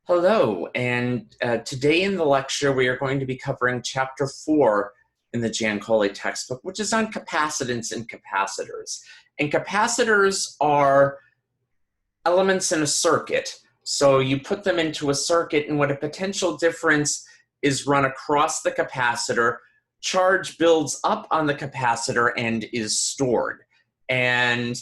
Hello, and today in the lecture we are going to be covering Chapter 4 in the Giancoli textbook, which is on capacitance and capacitors. And capacitors are elements in a circuit. So you put them into a circuit, and when a potential difference is run across the capacitor, charge builds up on the capacitor and is stored. And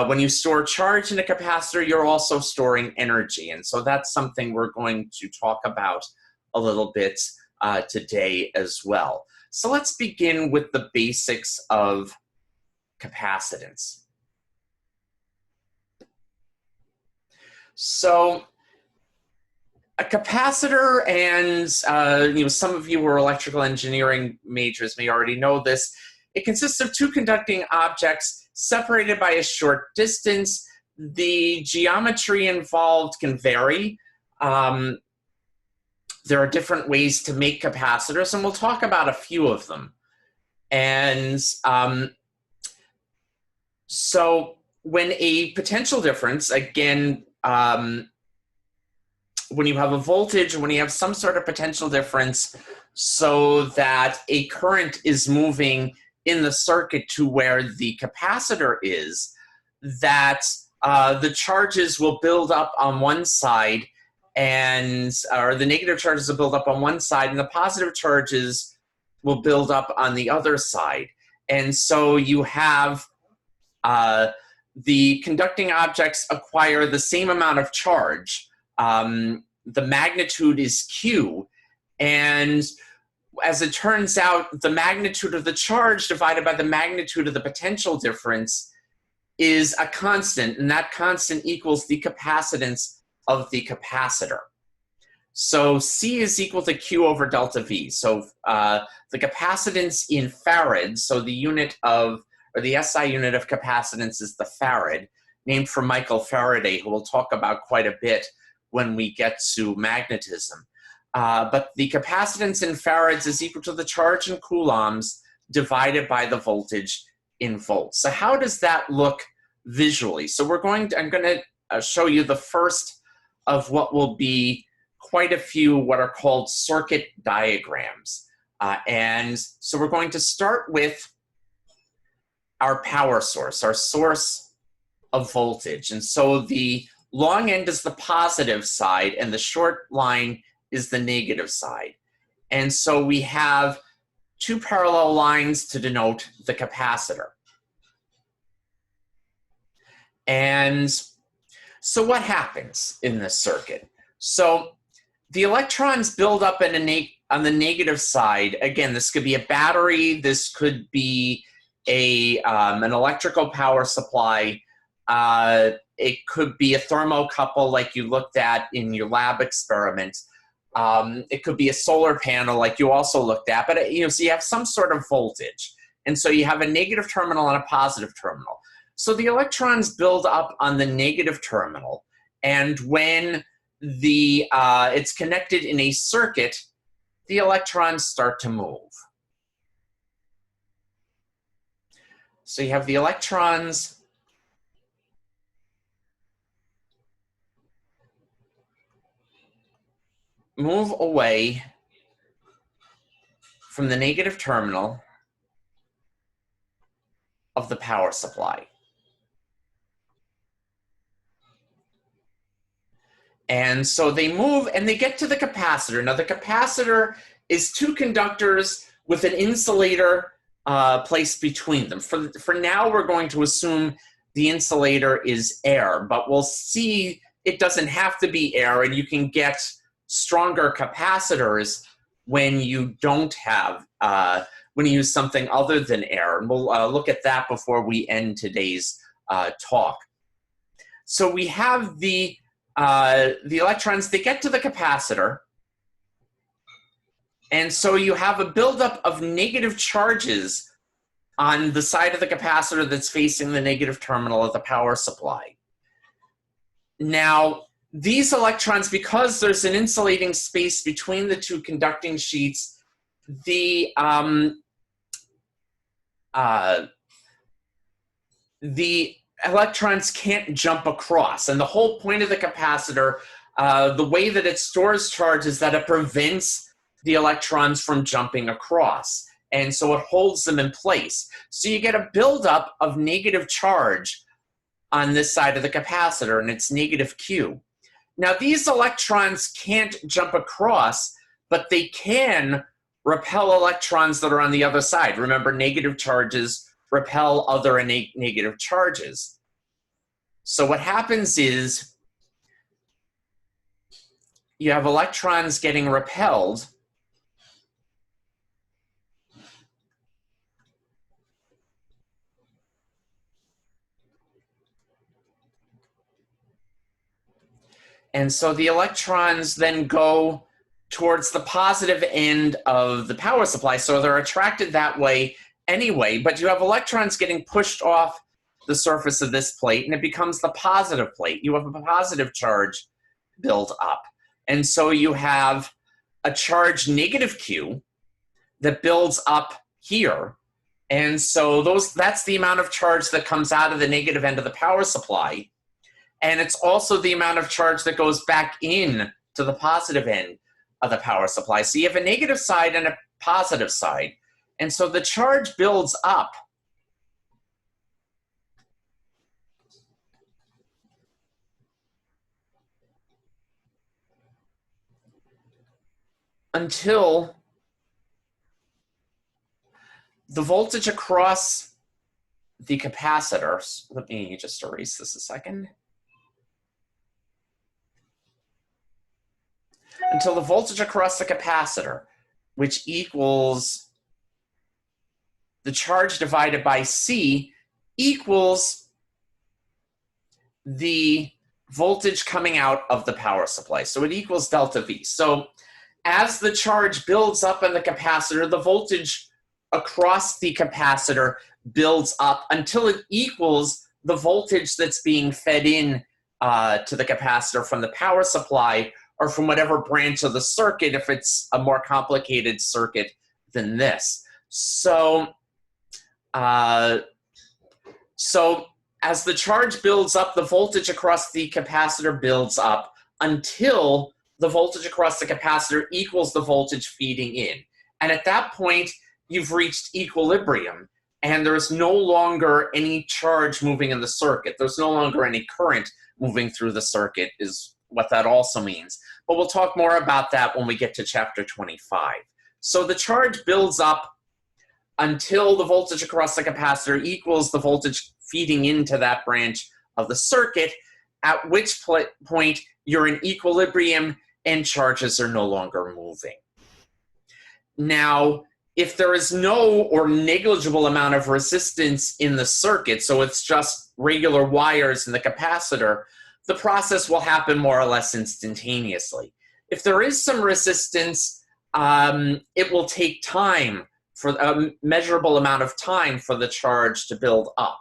when you store charge in a capacitor, you're also storing energy. And so that's something we're going to talk about a little bit today as well. So let's begin with the basics of capacitance. So a capacitor, and some of you who are electrical engineering majors may already know this, it consists of two conducting objects separated by a short distance. The geometry involved can vary. There are different ways to make capacitors, and we'll talk about a few of them. And so when a potential difference, again, when you have a voltage, when you have some sort of potential difference so that a current is moving in the circuit to where the capacitor is, that the charges will build up on one side, or the negative charges will build up on one side, and the positive charges will build up on the other side. And so you have the conducting objects acquire the same amount of charge. The magnitude is Q, and as it turns out, the magnitude of the charge divided by the magnitude of the potential difference is a constant, and that constant equals the capacitance of the capacitor. So C is equal to Q over delta V. So the capacitance in farads, so the unit of, or the SI unit of capacitance is the farad, named for Michael Faraday, who we'll talk about quite a bit when we get to magnetism. But the capacitance in farads is equal to the charge in coulombs divided by the voltage in volts. So how does that look visually? So I'm going to show you the first of what will be quite a few what are called circuit diagrams. And so we're going to start with our power source, our source of voltage. And so the long end is the positive side, and the short line is the negative side. And so we have two parallel lines to denote the capacitor. And so what happens in this circuit? So the electrons build up on the negative side. Again, this could be a battery, this could be an electrical power supply, it could be a thermocouple like you looked at in your lab experiment. It could be a solar panel like you also looked at, but so you have some sort of voltage. And so you have a negative terminal and a positive terminal. So the electrons build up on the negative terminal, and when it's connected in a circuit, the electrons start to move. So you have the electrons move away from the negative terminal of the power supply. And so they move and they get to the capacitor. Now the capacitor is two conductors with an insulator placed between them. For now, we're going to assume the insulator is air, but we'll see it doesn't have to be air, and you can get stronger capacitors when you don't have, when you use something other than air. And we'll look at that before we end today's talk. So we have the electrons, they get to the capacitor, and so you have a buildup of negative charges on the side of the capacitor that's facing the negative terminal of the power supply. Now, these electrons, because there's an insulating space between the two conducting sheets, the electrons can't jump across. And the whole point of the capacitor, the way that it stores charge is that it prevents the electrons from jumping across. And so it holds them in place. So you get a buildup of negative charge on this side of the capacitor, and it's negative Q. Now, these electrons can't jump across, but they can repel electrons that are on the other side. Remember, negative charges repel other negative charges. So what happens is you have electrons getting repelled, and so the electrons then go towards the positive end of the power supply, so they're attracted that way anyway, but you have electrons getting pushed off the surface of this plate, and it becomes the positive plate. You have a positive charge build up. And so you have a charge negative Q that builds up here. And so that's the amount of charge that comes out of the negative end of the power supply. And it's also the amount of charge that goes back in to the positive end of the power supply. So you have a negative side and a positive side. And so the charge builds up until the voltage across the capacitor, let me just erase this a second, until the voltage across the capacitor, which equals the charge divided by C, equals the voltage coming out of the power supply. So it equals delta V. So as the charge builds up in the capacitor, the voltage across the capacitor builds up until it equals the voltage that's being fed in to the capacitor from the power supply or from whatever branch of the circuit if it's a more complicated circuit than this. So, as the charge builds up, the voltage across the capacitor builds up until the voltage across the capacitor equals the voltage feeding in. And at that point, you've reached equilibrium, and there's no longer any charge moving in the circuit. There's no longer any current moving through the circuit is what that also means. But we'll talk more about that when we get to chapter 25. So the charge builds up until the voltage across the capacitor equals the voltage feeding into that branch of the circuit, at which point you're in equilibrium and charges are no longer moving. Now, if there is no or negligible amount of resistance in the circuit, so it's just regular wires in the capacitor, the process will happen more or less instantaneously. If there is some resistance, it will take time, for a measurable amount of time, for the charge to build up.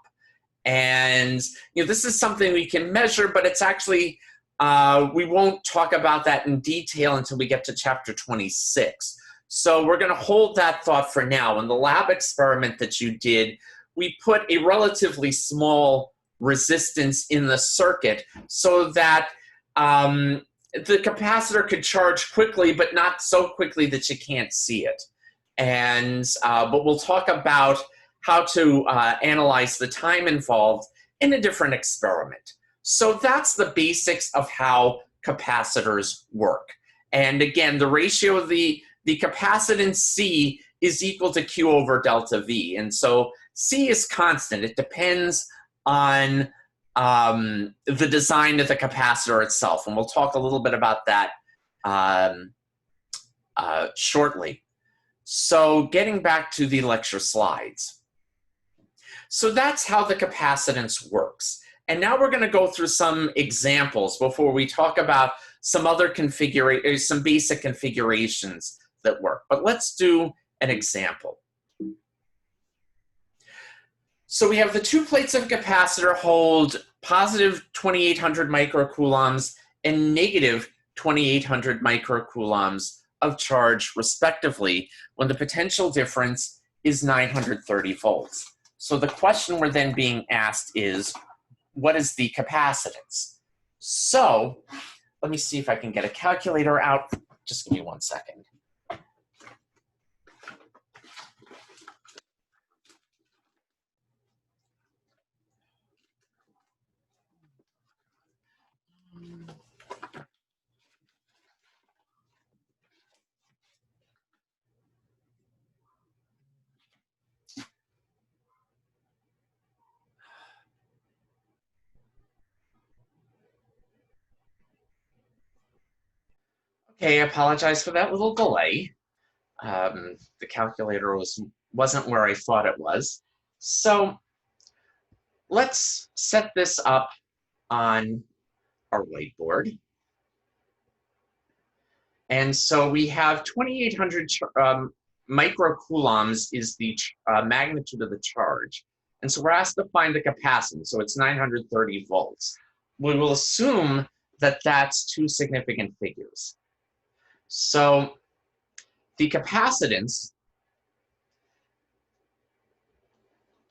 And this is something we can measure, but it's actually, we won't talk about that in detail until we get to chapter 26. So we're going to hold that thought for now. In the lab experiment that you did, we put a relatively small resistance in the circuit so that the capacitor could charge quickly, but not so quickly that you can't see it. And but we'll talk about how to analyze the time involved in a different experiment. So that's the basics of how capacitors work. And again, the ratio of the capacitance C is equal to Q over delta V. And so C is constant. It depends on the design of the capacitor itself. And we'll talk a little bit about that shortly. So getting back to the lecture slides. So that's how the capacitance works. And now we're going to go through some examples before we talk about some other some basic configurations that work. But let's do an example. So we have the two plates of a capacitor hold positive 2800 microcoulombs and negative 2800 microcoulombs of charge respectively when the potential difference is 930 volts. So the question we're then being asked is, what is the capacitance? So let me see if I can get a calculator out. Just give me 1 second. Okay, I apologize for that little delay. The calculator wasn't where I thought it was. So let's set this up on our whiteboard. And so we have 2,800 microcoulombs is the magnitude of the charge. And so we're asked to find the capacitance, so it's 930 volts. We will assume that that's two significant figures. So the capacitance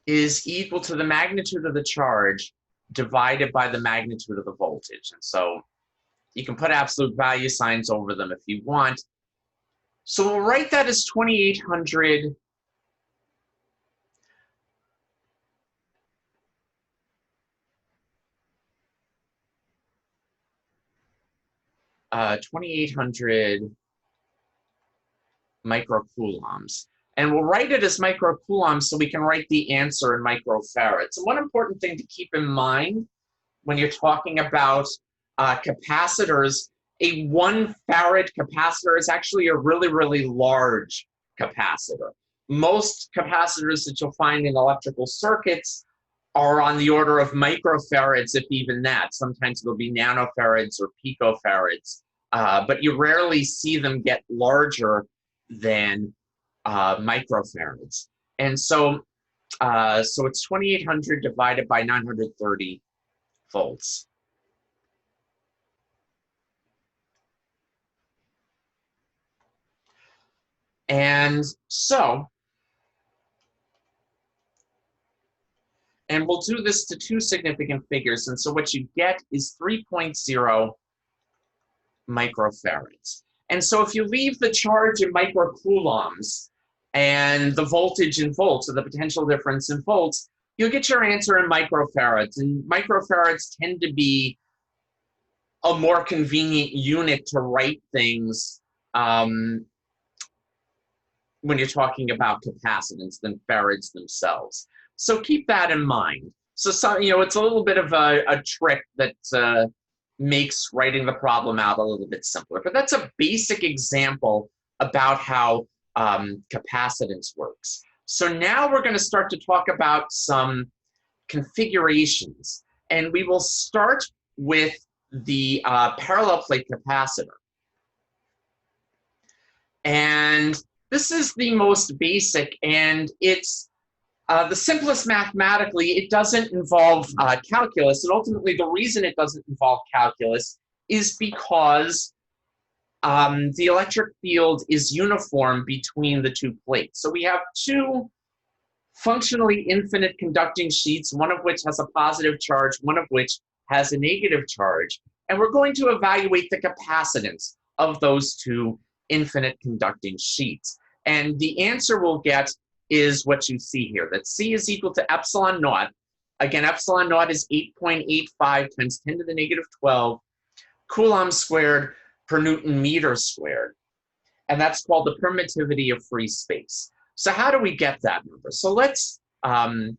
is equal to the magnitude of the charge divided by the magnitude of the voltage. And so you can put absolute value signs over them if you want. So we'll write that as 2,800 2,800 microcoulombs. And we'll write it as microcoulombs so we can write the answer in microfarads. And one important thing to keep in mind when you're talking about capacitors, a 1 farad capacitor is actually a really, really large capacitor. Most capacitors that you'll find in electrical circuits are on the order of microfarads, if even that. Sometimes it'll be nanofarads or picofarads, but you rarely see them get larger than microfarads. And so, so it's 2,800 divided by 930 volts. And so, and we'll do this to two significant figures. And so what you get is 3.0 microfarads. And so if you leave the charge in microcoulombs and the voltage in volts, or the potential difference in volts, you'll get your answer in microfarads. And microfarads tend to be a more convenient unit to write things when you're talking about capacitance than farads themselves. So keep that in mind. So it's a little bit of a trick that makes writing the problem out a little bit simpler. But that's a basic example about how capacitance works. So now we're going to start to talk about some configurations. And we will start with the parallel plate capacitor. And this is the most basic, and it's the simplest mathematically. It doesn't involve calculus, and ultimately the reason it doesn't involve calculus is because the electric field is uniform between the two plates. So we have two functionally infinite conducting sheets, one of which has a positive charge, one of which has a negative charge, and we're going to evaluate the capacitance of those two infinite conducting sheets. And the answer we'll get is what you see here, that C is equal to epsilon naught. Again, epsilon naught is 8.85 times 10 to the negative 12 coulombs squared per Newton meter squared. And that's called the permittivity of free space. So how do we get that number? So let's go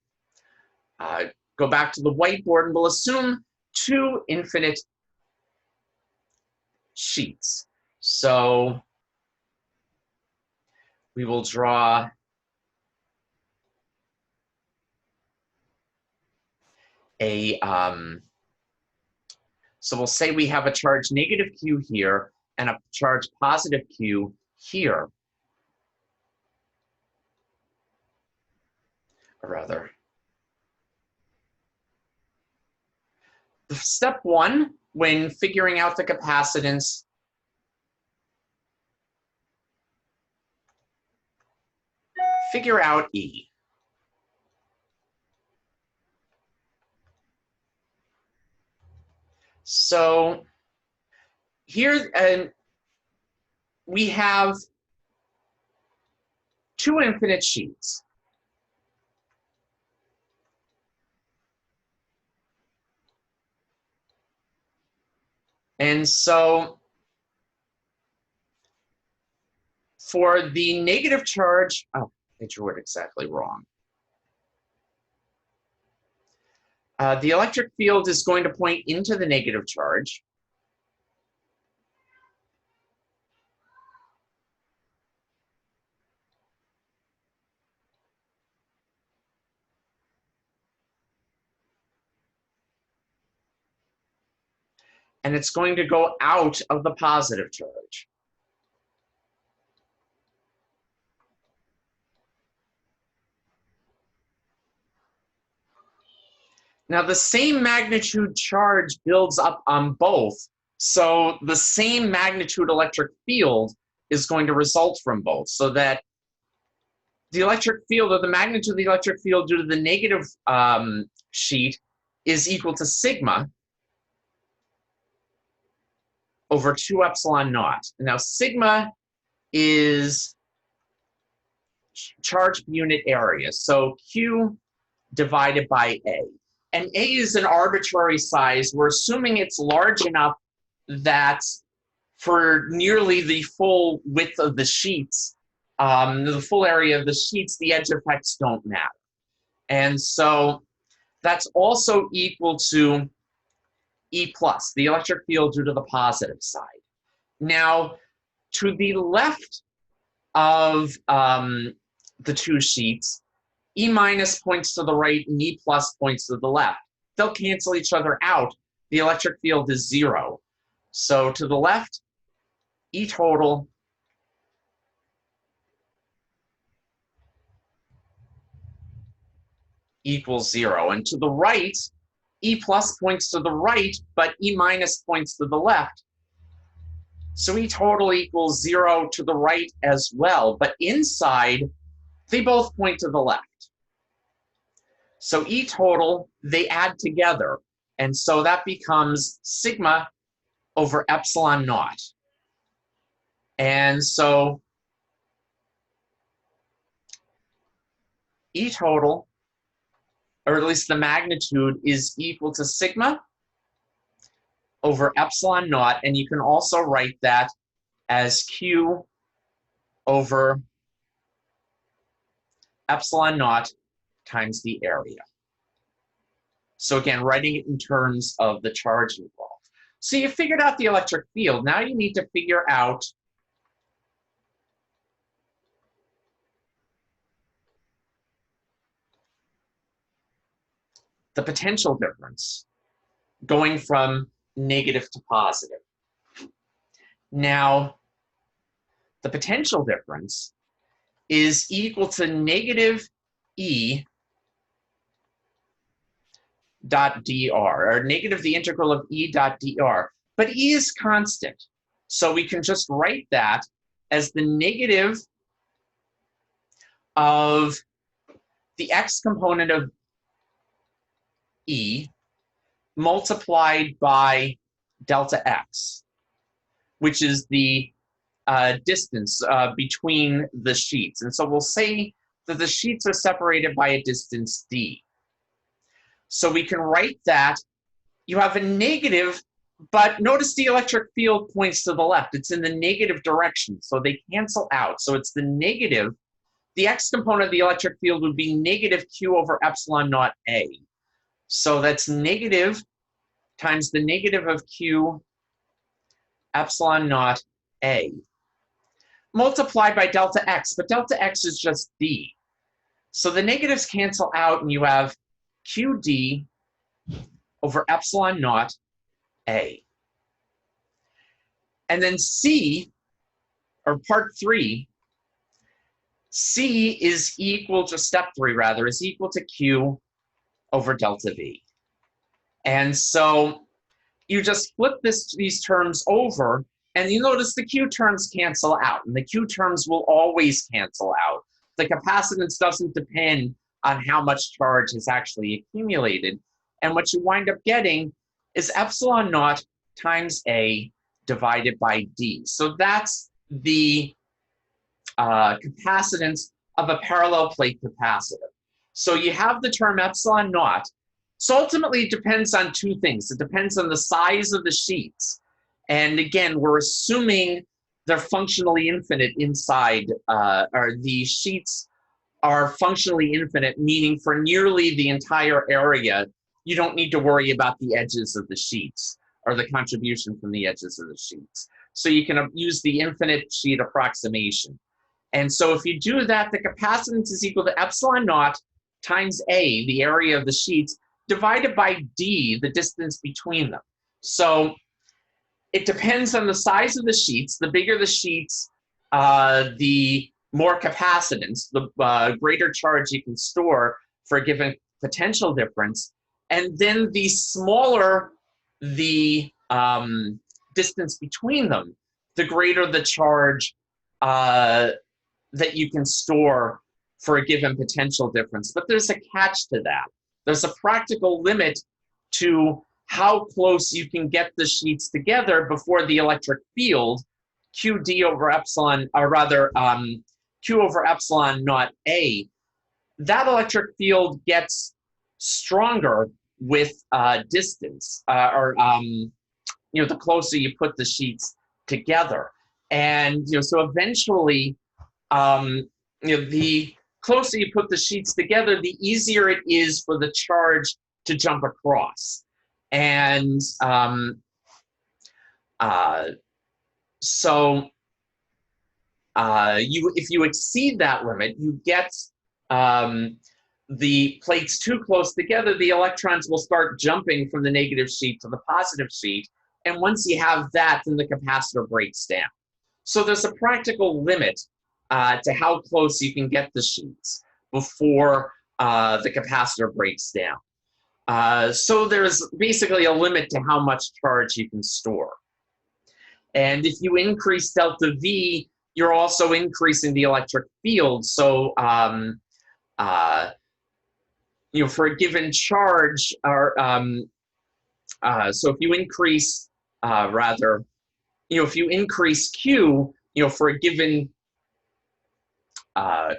back to the whiteboard, and we'll assume two infinite sheets. So we will draw a, so we'll say we have a charge negative Q here and a charge positive Q here. Or rather, step one, when figuring out the capacitance, figure out E. So here we have two infinite sheets. And so for the negative charge, oh, I drew it exactly wrong. The electric field is going to point into the negative charge. And it's going to go out of the positive charge. Now, the same magnitude charge builds up on both, so the same magnitude electric field is going to result from both, so that the electric field, or the magnitude of the electric field due to the negative sheet, is equal to sigma over 2 epsilon naught. Now, sigma is charge per unit area, so Q divided by A. And A is an arbitrary size. We're assuming it's large enough that for nearly the full width of the sheets, the full area of the sheets, the edge effects don't matter. And so that's also equal to E plus, the electric field due to the positive side. Now, to the left of the two sheets, E minus points to the right and E plus points to the left. They'll cancel each other out. The electric field is 0. So to the left, E total equals 0. And to the right, E plus points to the right, but E minus points to the left. So E total equals 0 to the right as well. But inside, they both point to the left. So E total, they add together. And so that becomes sigma over epsilon naught. And so E total, or at least the magnitude, is equal to sigma over epsilon naught. And you can also write that as Q over epsilon naught times the area. So again, writing it in terms of the charge involved. So you figured out the electric field. Now you need to figure out the potential difference going from negative to positive. Now, the potential difference is equal to negative E dot dr, or negative the integral of E dot dr. But E is constant, so we can just write that as the negative of the x component of E multiplied by delta x, which is the distance between the sheets. And so we'll say that the sheets are separated by a distance d. So we can write that you have a negative, but notice the electric field points to the left. It's in the negative direction, so they cancel out. So it's the negative. The x component of the electric field would be negative Q over epsilon naught A. So that's negative times the negative of Q epsilon naught A multiplied by delta x, but delta x is just d. So the negatives cancel out and you have QD over epsilon naught A. And then C, or part 3, C is equal to, step 3 rather, is equal to Q over delta V. And so you just flip these terms over, and you notice the Q terms cancel out, and the Q terms will always cancel out. The capacitance doesn't depend on how much charge is actually accumulated. And what you wind up getting is epsilon naught times A divided by D. So that's the capacitance of a parallel plate capacitor. So you have the term epsilon naught. So ultimately it depends on two things. It depends on the size of the sheets. And again, we're assuming they're functionally infinite inside, or the sheets are functionally infinite, meaning for nearly the entire area, you don't need to worry about the edges of the sheets or the contribution from the edges of the sheets. So you can use the infinite sheet approximation. And so if you do that, the capacitance is equal to epsilon naught times A, the area of the sheets, divided by D, the distance between them. So it depends on the size of the sheets. The bigger the sheets, the more capacitance, the greater charge you can store for a given potential difference. And then the smaller the distance between them, the greater the charge that you can store for a given potential difference. But there's a catch to that. There's a practical limit to how close you can get the sheets together before the electric field, QD over epsilon, or rather Q over epsilon naught A, that electric field gets stronger with distance, the closer you put the sheets together. And so eventually, the closer you put the sheets together, the easier it is for the charge to jump across. And if you exceed that limit, you get the plates too close together, the electrons will start jumping from the negative sheet to the positive sheet. And once you have that, then the capacitor breaks down. So there's a practical limit to how close you can get the sheets before the capacitor breaks down. So there's basically a limit to how much charge you can store. And if you increase delta V, you're also increasing the electric field. So for a given charge, or so if you increase, if you increase Q, for a given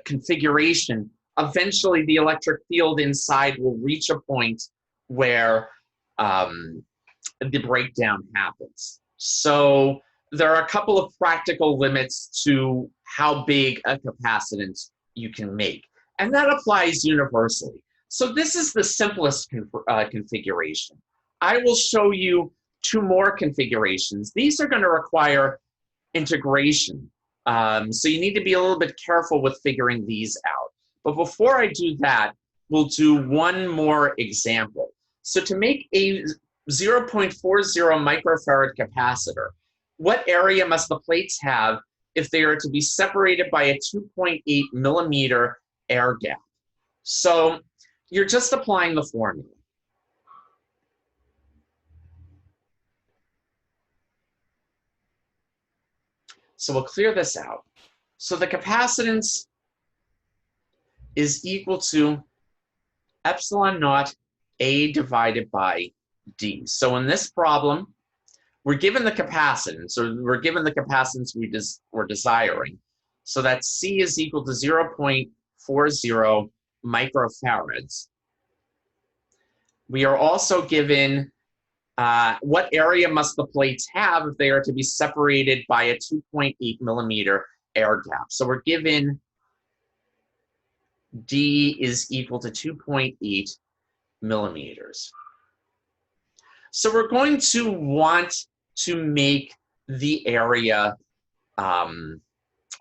configuration, eventually the electric field inside will reach a point where the breakdown happens. So there are a couple of practical limits to how big a capacitance you can make, and that applies universally. So this is the simplest configuration. I will show you two more configurations. These are going to require integration. So you need to be a little bit careful with figuring these out. But before I do that, we'll do one more example. So to make a 0.40 microfarad capacitor, what area must the plates have if they are to be separated by a 2.8 millimeter air gap? So you're just applying the formula. So we'll clear this out. So the capacitance is equal to epsilon naught A divided by D. So in this problem, we're given the capacitance, or we're given the capacitance we're desiring. So that C is equal to 0.40 microfarads. We are also given what area must the plates have if they are to be separated by a 2.8 millimeter air gap. So we're given D is equal to 2.8 millimeters. So we're going to want to make the area, or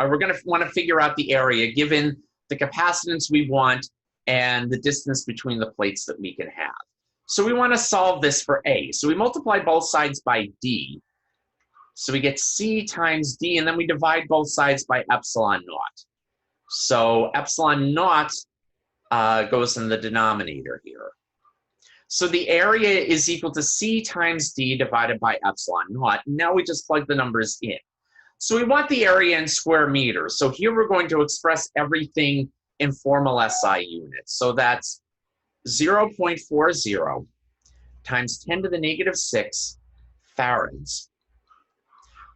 we're going to want to figure out the area given the capacitance we want and the distance between the plates that we can have. So we want to solve this for A. So we multiply both sides by D. So we get C times D, and then we divide both sides by epsilon naught. So epsilon naught goes in the denominator here. So the area is equal to C times D divided by epsilon naught. Now we just plug the numbers in. So we want the area in square meters. So here we're going to express everything in formal SI units. So that's 0.40 times 10 to the negative 6 farads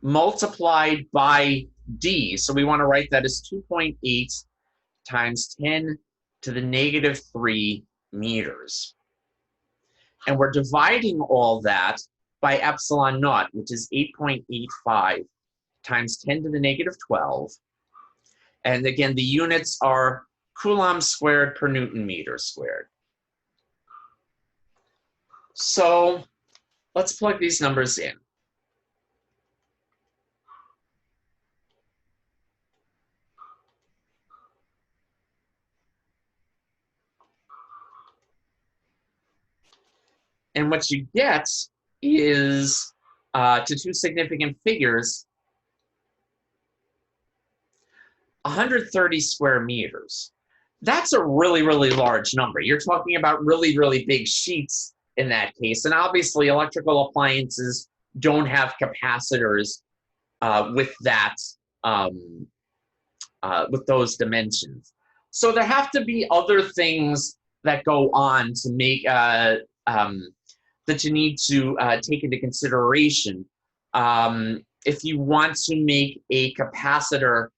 multiplied by d. So we want to write that as 2.8 times 10 to the negative 3 meters. And we're dividing all that by epsilon naught, which is 8.85 times 10 to the negative 12. And again, the units are Coulomb squared per Newton meter squared. So let's plug these numbers in. And what you get is, to two significant figures, 130 square meters. That's a really, really large number. You're talking about really, really big sheets in that case. And obviously, electrical appliances don't have capacitors with that, with those dimensions. So there have to be other things that go on to make that you need to take into consideration if you want to make a capacitor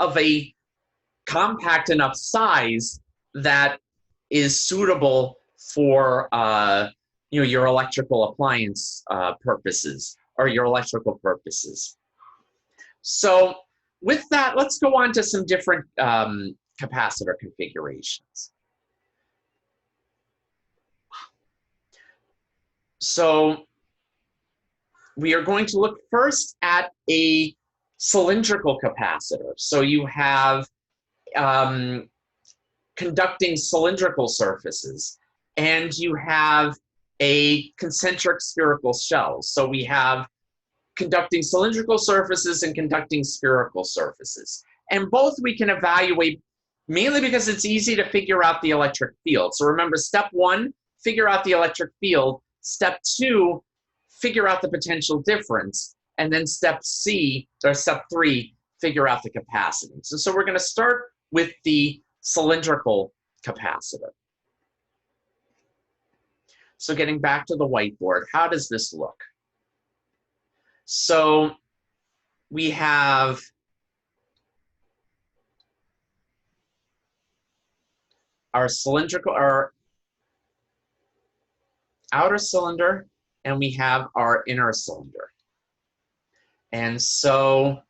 of a compact enough size that is suitable for your electrical appliance purposes or your electrical purposes. So with that, let's go on to some different capacitor configurations. So we are going to look first at a cylindrical capacitor. So you have conducting cylindrical surfaces, and you have a concentric spherical shell. So we have conducting cylindrical surfaces and conducting spherical surfaces. And both we can evaluate mainly because it's easy to figure out the electric field. So remember, step 1, figure out the electric field. Step 2, figure out the potential difference. And then step 3, figure out the capacitance. So we're going to start with the cylindrical capacitor. So getting back to the whiteboard, how does this look? So we have our cylindrical, our outer cylinder, and we have our inner cylinder. And so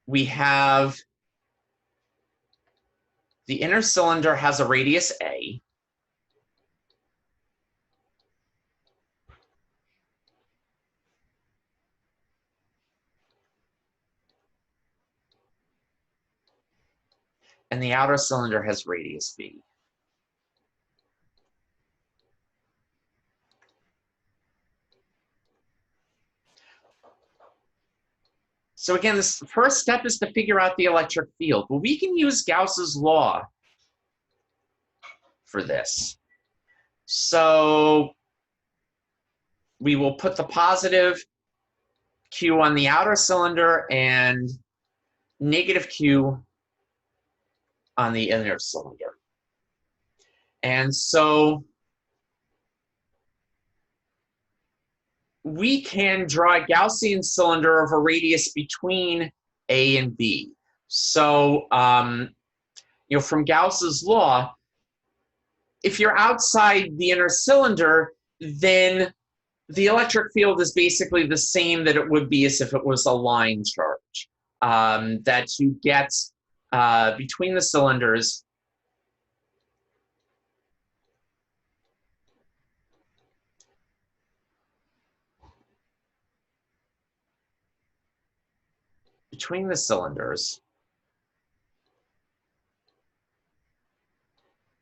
we have the inner cylinder has a radius A. And the outer cylinder has radius B. So again, this first step is to figure out the electric field. Well, we can use Gauss's law for this. So we will put the positive Q on the outer cylinder and negative Q on the inner cylinder. And so we can draw a Gaussian cylinder of a radius between A and B. So, from Gauss's law, if you're outside the inner cylinder, then the electric field is basically the same that it would be as if it was a line charge that you get between the cylinders. Between the cylinders,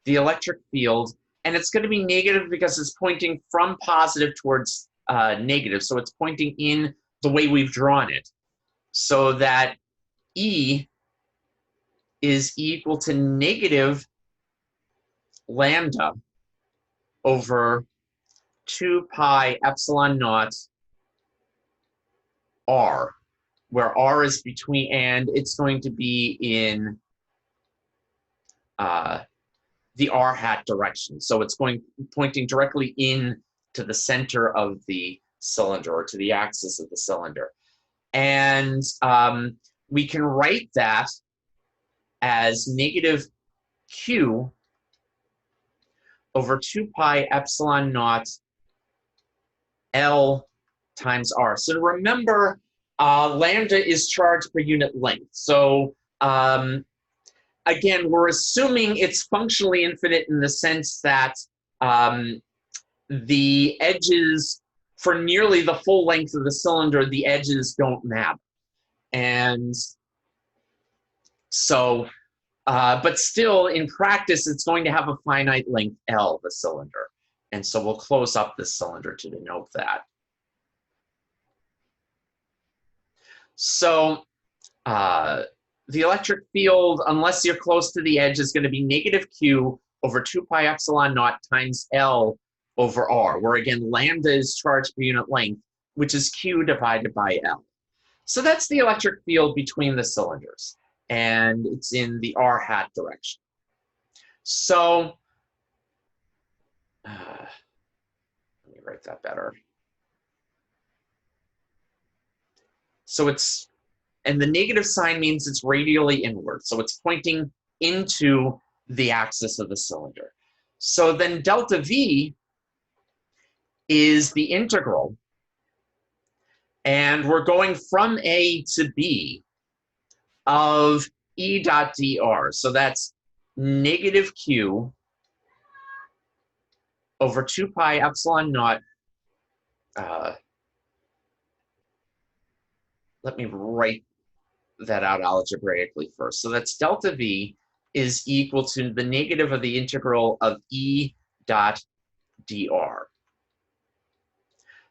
the electric field, and it's going to be negative because it's pointing from positive towards negative. So it's pointing in the way we've drawn it. So that E is equal to negative lambda over 2 pi epsilon naught R, where R is between, and it's going to be in the R hat direction. So it's pointing directly in to the center of the cylinder or to the axis of the cylinder. And we can write that as negative Q over 2 pi epsilon naught L times R. So remember, lambda is charge per unit length. So again, we're assuming it's functionally infinite in the sense that the edges, for nearly the full length of the cylinder, the edges don't matter. And so, but still, in practice, it's going to have a finite length L, the cylinder. And so we'll close up this cylinder to denote that. So the electric field, unless you're close to the edge, is going to be negative Q over 2 pi epsilon naught times L over R, where again, lambda is charge per unit length, which is Q divided by L. So that's the electric field between the cylinders, and it's in the R hat direction. So let me write that better. So it's, and the negative sign means it's radially inward. So it's pointing into the axis of the cylinder. So then delta V is the integral. And we're going from A to B of E dot dr. So that's negative Q over 2 pi epsilon naught. Let me write that out algebraically first. So that's delta V is equal to the negative of the integral of E dot dr.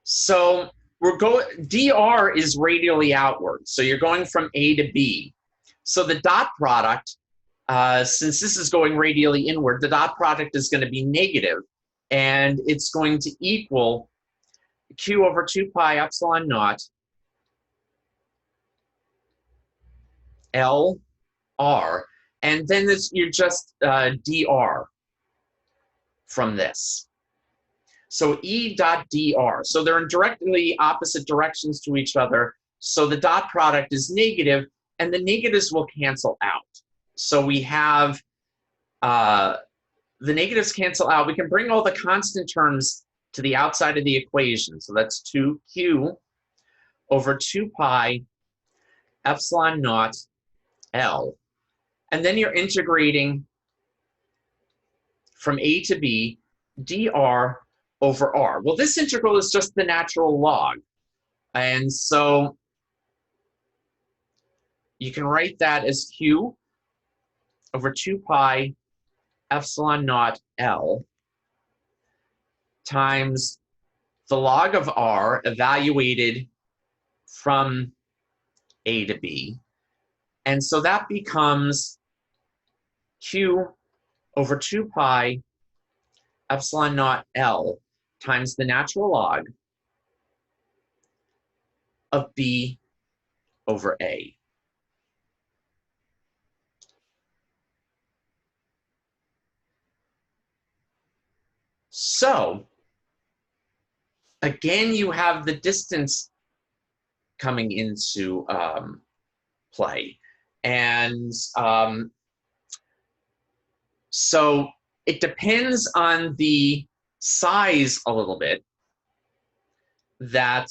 So we're going, dr is radially outward. So you're going from A to B. So the dot product, since this is going radially inward, the dot product is going to be negative, and it's going to equal Q over 2 pi epsilon naught L R, and then this, you're just dr from this. So E dot dr. So they're in directly opposite directions to each other. So the dot product is negative, and the negatives will cancel out. So we have the negatives cancel out. We can bring all the constant terms to the outside of the equation. So that's 2Q over 2 pi epsilon naught L. And then you're integrating from A to B dr over R. Well, this integral is just the natural log. And so you can write that as Q over 2 pi epsilon naught L times the log of R evaluated from A to B. And so that becomes Q over 2 pi epsilon naught L times the natural log of B over A. So again, you have the distance coming into play. And so it depends on the size a little bit. That,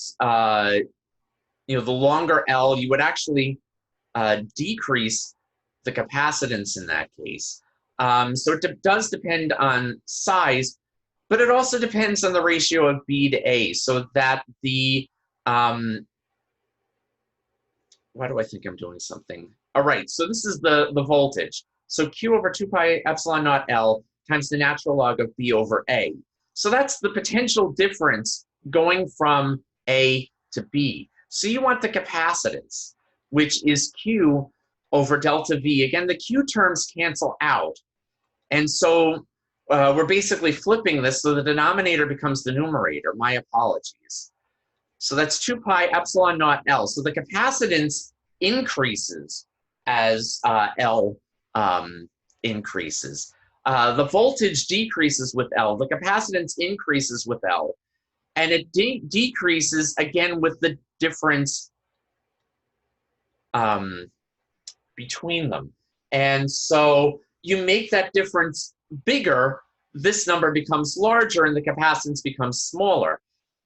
you know, the longer L, you would actually decrease the capacitance in that case. So it does depend on size, but it also depends on the ratio of B to A, so that the, why do I think I'm doing something? All right, so this is the voltage. So Q over 2 pi epsilon naught L times the natural log of B over A. So that's the potential difference going from A to B. So you want the capacitance, which is Q over delta V. Again, the Q terms cancel out. And so we're basically flipping this so the denominator becomes the numerator. My apologies. So that's 2 pi epsilon naught L. So the capacitance increases as L increases. The voltage decreases with L. The capacitance increases with L. And it decreases, again, with the difference between them. And so you make that difference bigger, this number becomes larger and the capacitance becomes smaller.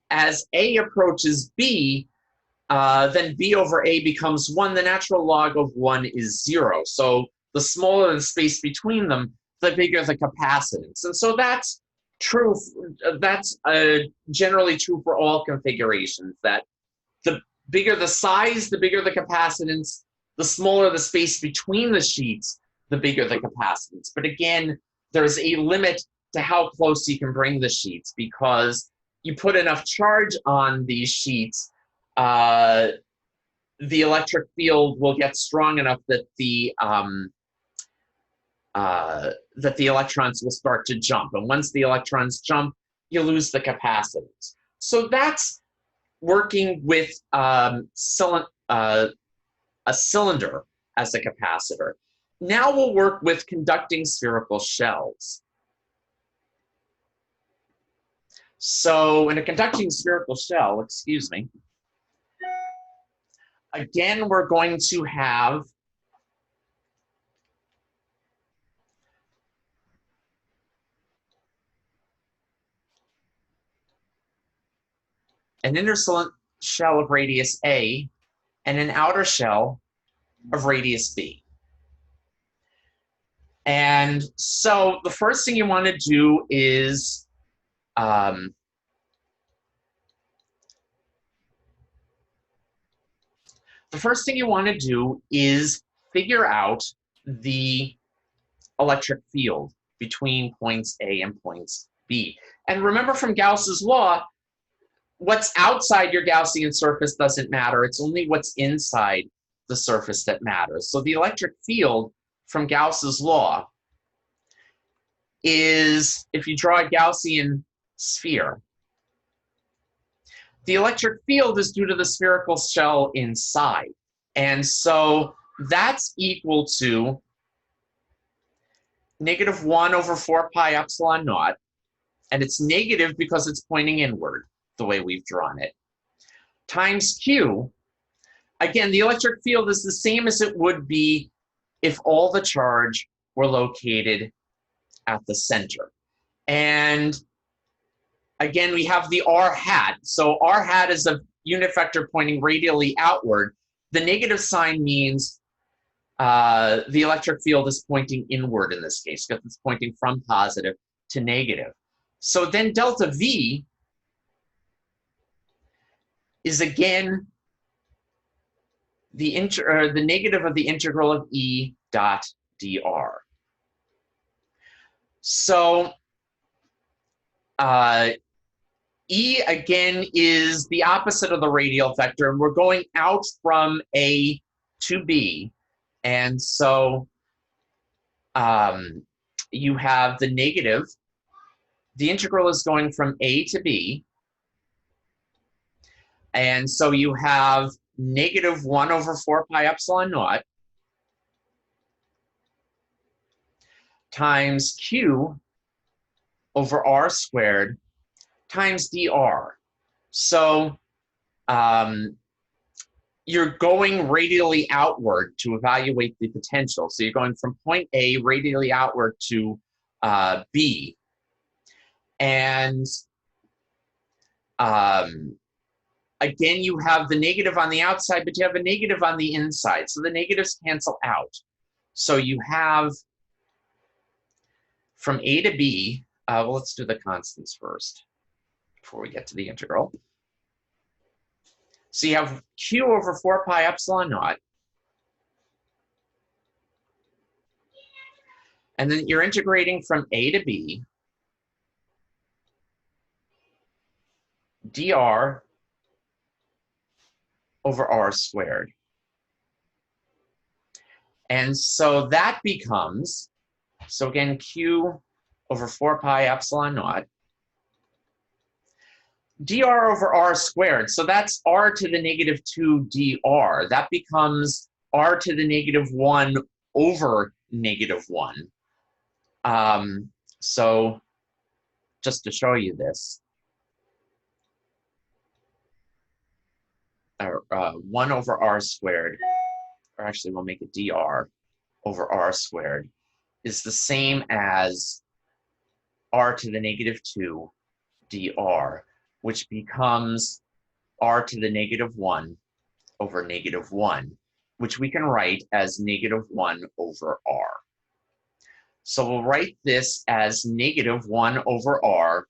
As A approaches B, then B over A becomes 1. The natural log of 1 is 0. So the smaller the space between them, the bigger the capacitance. And so that's true. That's generally true for all configurations, that the bigger the size, the bigger the capacitance, the smaller the space between the sheets, the bigger the capacitance. But again, there's a limit to how close you can bring the sheets, because you put enough charge on these sheets, the electric field will get strong enough that the electrons will start to jump. And once the electrons jump, you lose the capacitance. So that's working with a cylinder as a capacitor. Now we'll work with conducting spherical shells. So in a conducting spherical shell, excuse me, again, we're going to have an inner shell of radius A and an outer shell of radius B. And so the first thing you want to do is figure out the electric field between points A and points B. And remember from Gauss's law, what's outside your Gaussian surface doesn't matter. It's only what's inside the surface that matters. So the electric field from Gauss's law is, if you draw a Gaussian sphere, the electric field is due to the spherical shell inside. And so that's equal to -1 over 4 pi epsilon naught. And it's negative because it's pointing inward, the way we've drawn it, times Q. Again, the electric field is the same as it would be if all the charge were located at the center. And again, we have the r hat. So r hat is a unit vector pointing radially outward. The negative sign means the electric field is pointing inward in this case, because it's pointing from positive to negative. So then delta V is again the negative of the integral of E dot dr. So E again is the opposite of the radial vector, and we're going out from A to B. And so you have the negative. The integral is going from A to B. And so you have -1 over 4 pi epsilon naught times Q over r squared times dr. So you're going radially outward to evaluate the potential. So you're going from point A radially outward to B. And again, you have the negative on the outside, but you have a negative on the inside. So the negatives cancel out. So you have from A to B, well, let's do the constants first before we get to the integral. So you have Q over 4 pi epsilon naught. And then you're integrating from A to B, dr over r squared. And so that becomes, so again, Q over 4 pi epsilon naught, dr over r squared. So that's r to the -2 dr. That becomes r to the -1 over -1. So just to show you this, 1 over r squared or actually we'll make it dr over r squared, is the same as r to the negative 2 dr, which becomes r to the negative 1 over negative 1, which we can write as negative 1 over r. So we'll write this as negative 1 over r.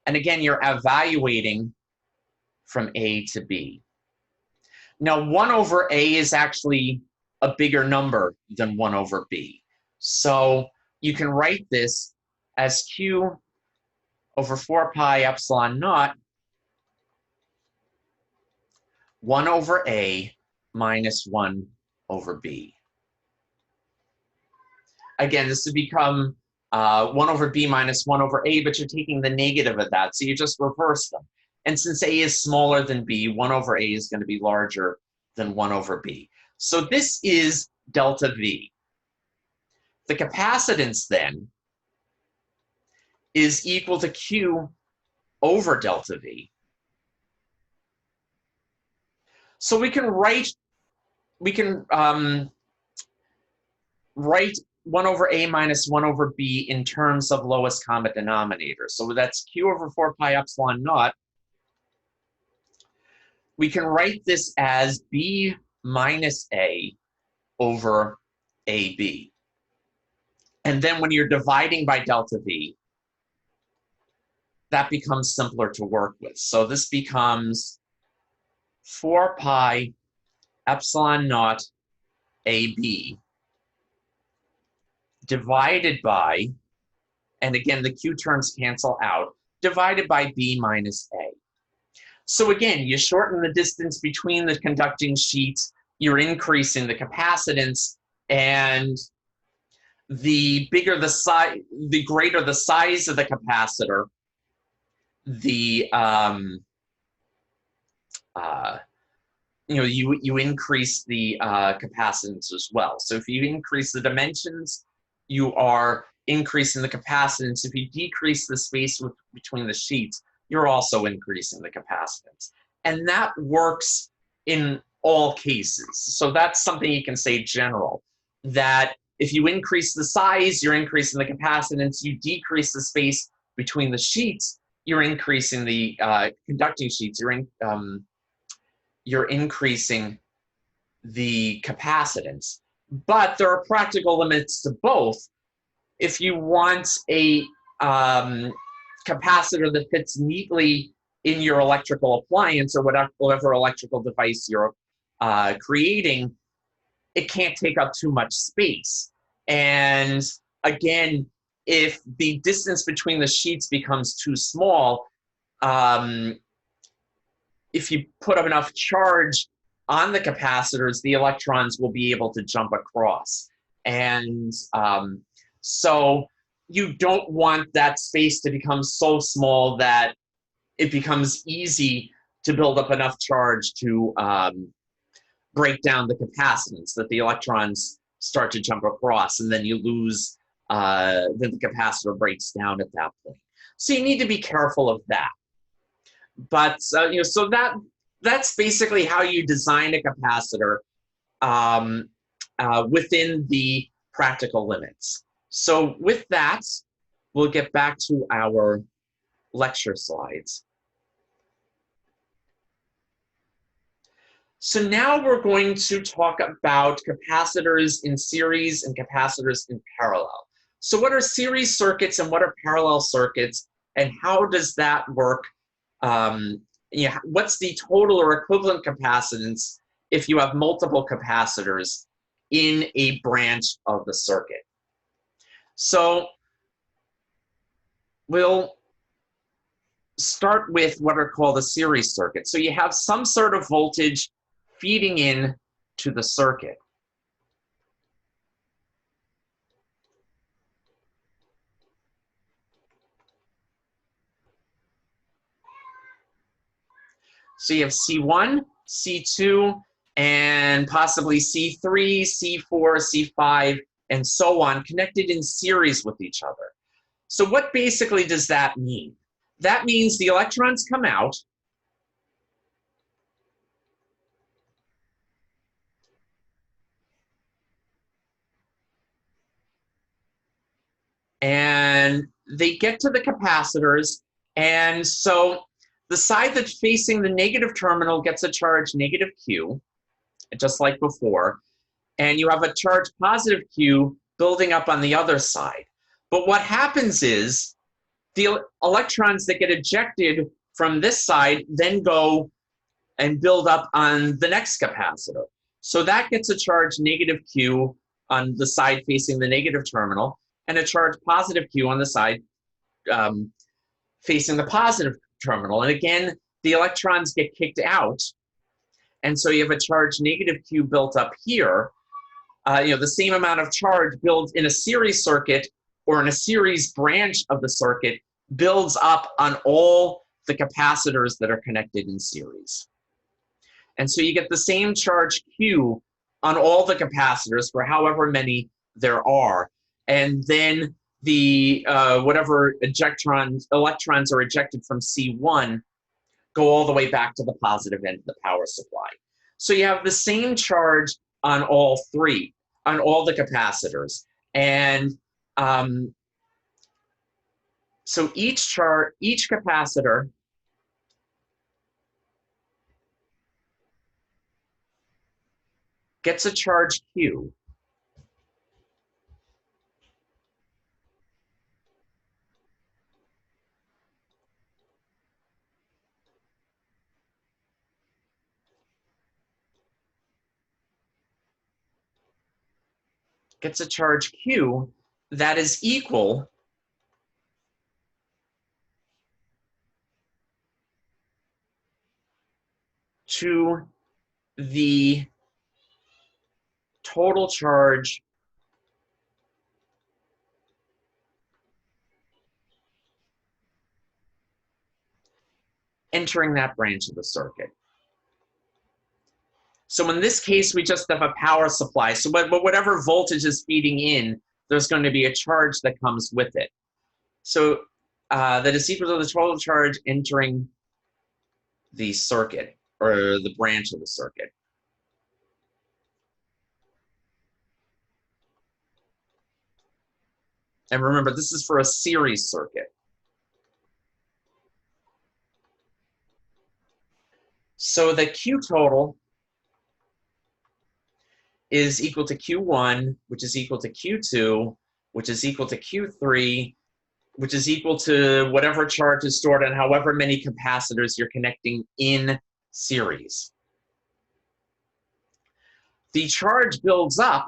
And again, you're evaluating from a to b. Now, 1 over a is actually a bigger number than 1 over b. So you can write this as q over 4 pi epsilon naught 1 over a minus 1 over b. Again, this would become 1 over b minus 1 over a, but you're taking the negative of that, so you just reverse them. And since a is smaller than b, 1 over a is going to be larger than 1 over b. So this is delta v. The capacitance then is equal to q over delta v. So we can write 1 over a minus 1 over b in terms of lowest common denominator. So that's q over 4 pi epsilon naught. We can write this as b minus a over ab. And then when you're dividing by delta v, that becomes simpler to work with. So this becomes 4 pi epsilon naught ab divided by, and again, the q terms cancel out, divided by b minus a. So again, you shorten the distance between the conducting sheets, you're increasing the capacitance, and the bigger the size, the greater the size of the capacitor, the you increase the capacitance as well. So if you increase the dimensions, you are increasing the capacitance. If you decrease the space between the sheets, you're also increasing the capacitance. And that works in all cases. So that's something you can say general, that if you increase the size, you're increasing the capacitance. You decrease the space between the sheets, you're increasing the conducting sheets. You're increasing the capacitance. But there are practical limits to both. If you want a capacitor that fits neatly in your electrical appliance or whatever electrical device you're creating, it can't take up too much space. And again, if the distance between the sheets becomes too small, if you put up enough charge on the capacitors, the electrons will be able to jump across. And so you don't want that space to become so small that it becomes easy to build up enough charge to break down the capacitance, that the electrons start to jump across, and then you lose, then the capacitor breaks down at that point. So you need to be careful of that. But so that's basically how you design a capacitor within the practical limits. So with that, we'll get back to our lecture slides. So now we're going to talk about capacitors in series and capacitors in parallel. So what are series circuits and what are parallel circuits, and how does that work? What's the total or equivalent capacitance if you have multiple capacitors in a branch of the circuit? So we'll start with what are called a series circuit. So you have some sort of voltage feeding in to the circuit. So you have C1, C2, and possibly C3, C4, C5, and so on, connected in series with each other. So what basically does that mean? That means the electrons come out, and they get to the capacitors, and so the side that's facing the negative terminal gets a charge negative Q, just like before, and you have a charge positive Q building up on the other side. But what happens is the electrons that get ejected from this side then go and build up on the next capacitor. So that gets a charge negative Q on the side facing the negative terminal, and a charge positive Q on the side facing the positive terminal. And again, the electrons get kicked out, and so you have a charge negative Q built up here. The same amount of charge builds in a series circuit or in a series branch of the circuit builds up on all the capacitors that are connected in series. And so you get the same charge Q on all the capacitors for however many there are. And then the whatever electrons are ejected from C1 go all the way back to the positive end of the power supply. So you have the same charge on all three, on all the capacitors. And so each capacitor gets a charge Q. Gets a charge Q that is equal to the total charge entering that branch of the circuit. So in this case, we just have a power supply. So whatever voltage is feeding in, there's going to be a charge that comes with it. So that is equal to the total charge entering the circuit, or the branch of the circuit. And remember, this is for a series circuit. So the Q total is equal to Q1, which is equal to Q2, which is equal to Q3, which is equal to whatever charge is stored on however many capacitors you're connecting in series. The charge builds up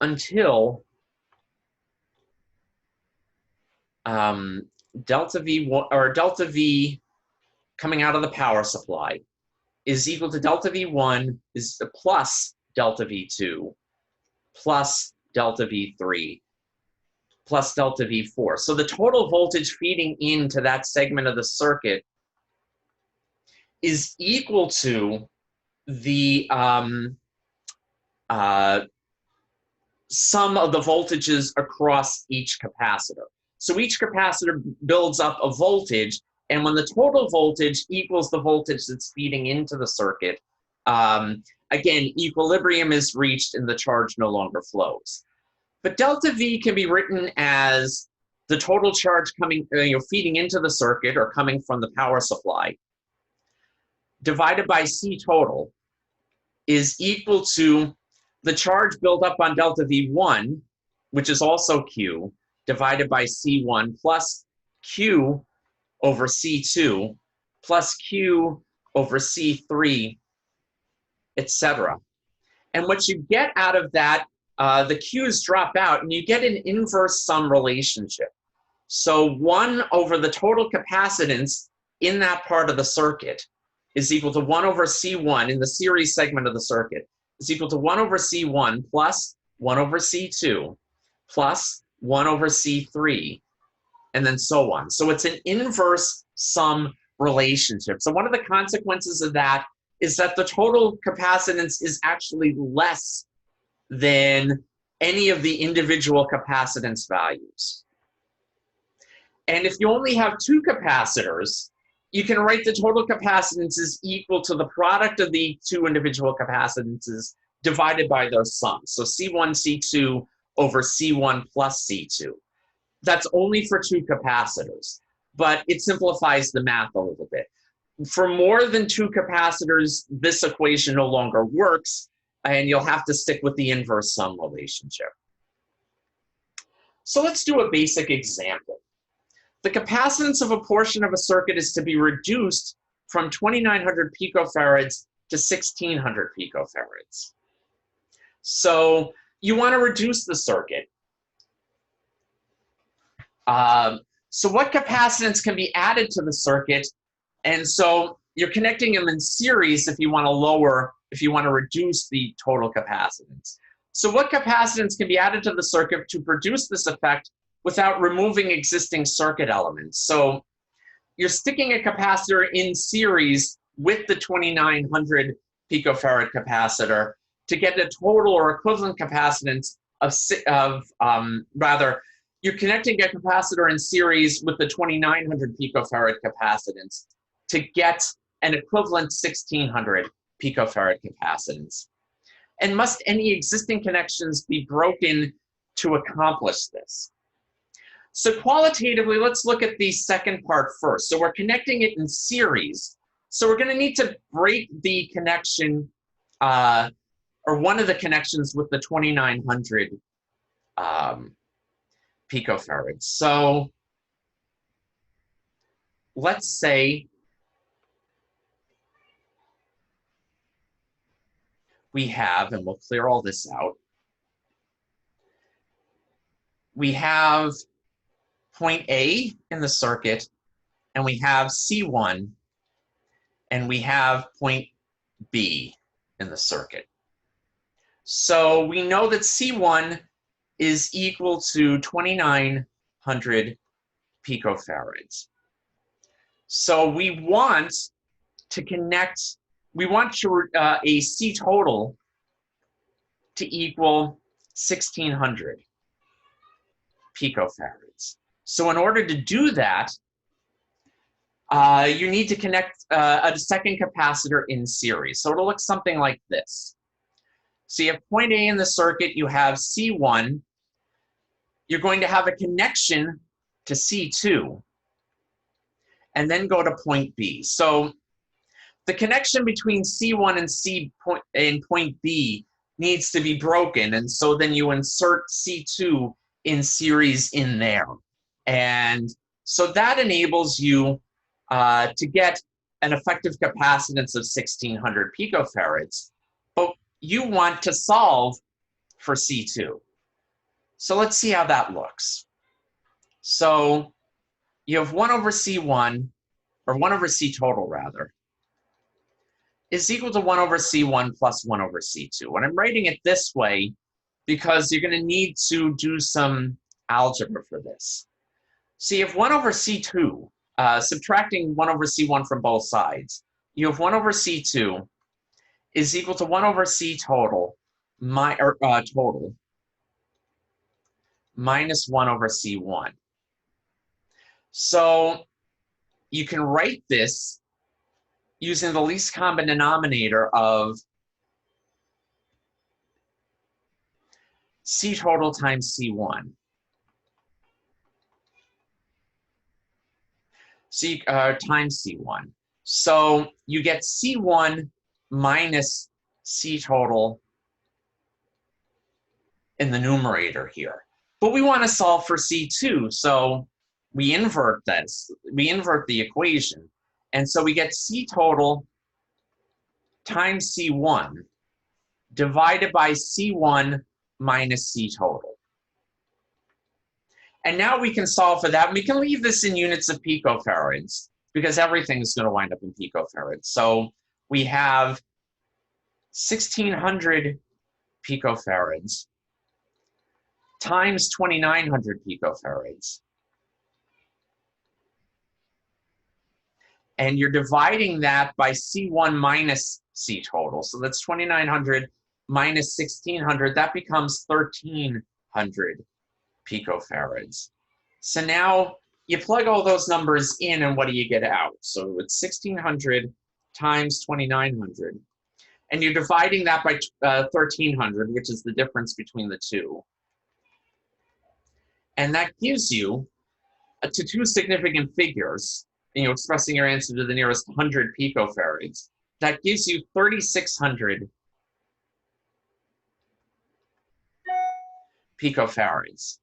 until delta V, or delta V coming out of the power supply is equal to delta V1 is plus delta V2 plus delta V3 plus delta V4. So the total voltage feeding into that segment of the circuit is equal to the sum of the voltages across each capacitor. So each capacitor builds up a voltage, and when the total voltage equals the voltage that's feeding into the circuit, again, equilibrium is reached and the charge no longer flows. But delta V can be written as the total charge coming, feeding into the circuit or coming from the power supply, divided by C total, is equal to the charge built up on delta V1, which is also Q, divided by C1 plus Q over C2 plus Q over C3, etc. And what you get out of that, the Q's drop out, and you get an inverse sum relationship. So 1 over the total capacitance in that part of the circuit is equal to 1 over C1 in the series segment of the circuit is equal to 1 over C1 plus 1 over C2 plus 1 over C3, and then so on. So it's an inverse sum relationship. So one of the consequences of that is that the total capacitance is actually less than any of the individual capacitance values. And if you only have two capacitors, you can write the total capacitance is equal to the product of the two individual capacitances divided by their sum. So C1, C2 over C1 plus C2. That's only for two capacitors, but it simplifies the math a little bit. For more than two capacitors, this equation no longer works, and you'll have to stick with the inverse sum relationship. So let's do a basic example. The capacitance of a portion of a circuit is to be reduced from 2,900 picofarads to 1,600 picofarads. So you want to reduce the circuit. So what capacitance can be added to the circuit? And so you're connecting them in series if you want to reduce the total capacitance. So what capacitance can be added to the circuit to produce this effect without removing existing circuit elements? So you're sticking a capacitor in series with the 2,900 picofarad capacitor to get a total or equivalent capacitance you're connecting a capacitor in series with the 2,900 picofarad capacitance to get an equivalent 1,600 picofarad capacitance. And must any existing connections be broken to accomplish this? So qualitatively, let's look at the second part first. So we're connecting it in series. So we're going to need to break the connection, or one of the connections with the 2,900 picofarads. So let's say we have, and we'll clear all this out, we have point A in the circuit, and we have C1, and we have point B in the circuit. So we know that C1 is equal to 2,900 picofarads. So we want to connect, we want a C total to equal 1,600 picofarads. So in order to do that, you need to connect a second capacitor in series. So it'll look something like this. So you have point A in the circuit, you have C1, you're going to have a connection to C2, and then go to point B. So the connection between C1 and point B needs to be broken, and so then you insert C2 in series in there. And so that enables you to get an effective capacitance of 1,600 picofarads, but you want to solve for C2. So let's see how that looks. So you have 1 over C1, or 1 over C total rather, is equal to 1 over C1 plus 1 over C2. And I'm writing it this way because you're going to need to do some algebra for this. So you have 1 over C2, subtracting 1 over C1 from both sides. You have 1 over C2 is equal to 1 over C total, total minus 1 over C1. So you can write this using the least common denominator of C total times C1. Times C1. So you get C1 minus C total in the numerator here. But we want to solve for C2, so we invert this. We invert the equation. And so we get C total times C1 divided by C1 minus C total. And now we can solve for that. We can leave this in units of picofarads because everything is going to wind up in picofarads. So we have 1,600 picofarads times 2,900 picofarads. And you're dividing that by C1 minus C total. So that's 2,900 minus 1600, that becomes 1300 picofarads. So now you plug all those numbers in, and what do you get out? So it's 1600 times 2900. And you're dividing that by 1300, which is the difference between the two. And that gives you, to two significant figures, expressing your answer to the nearest 100 picofarads, that gives you 3600 picofarads.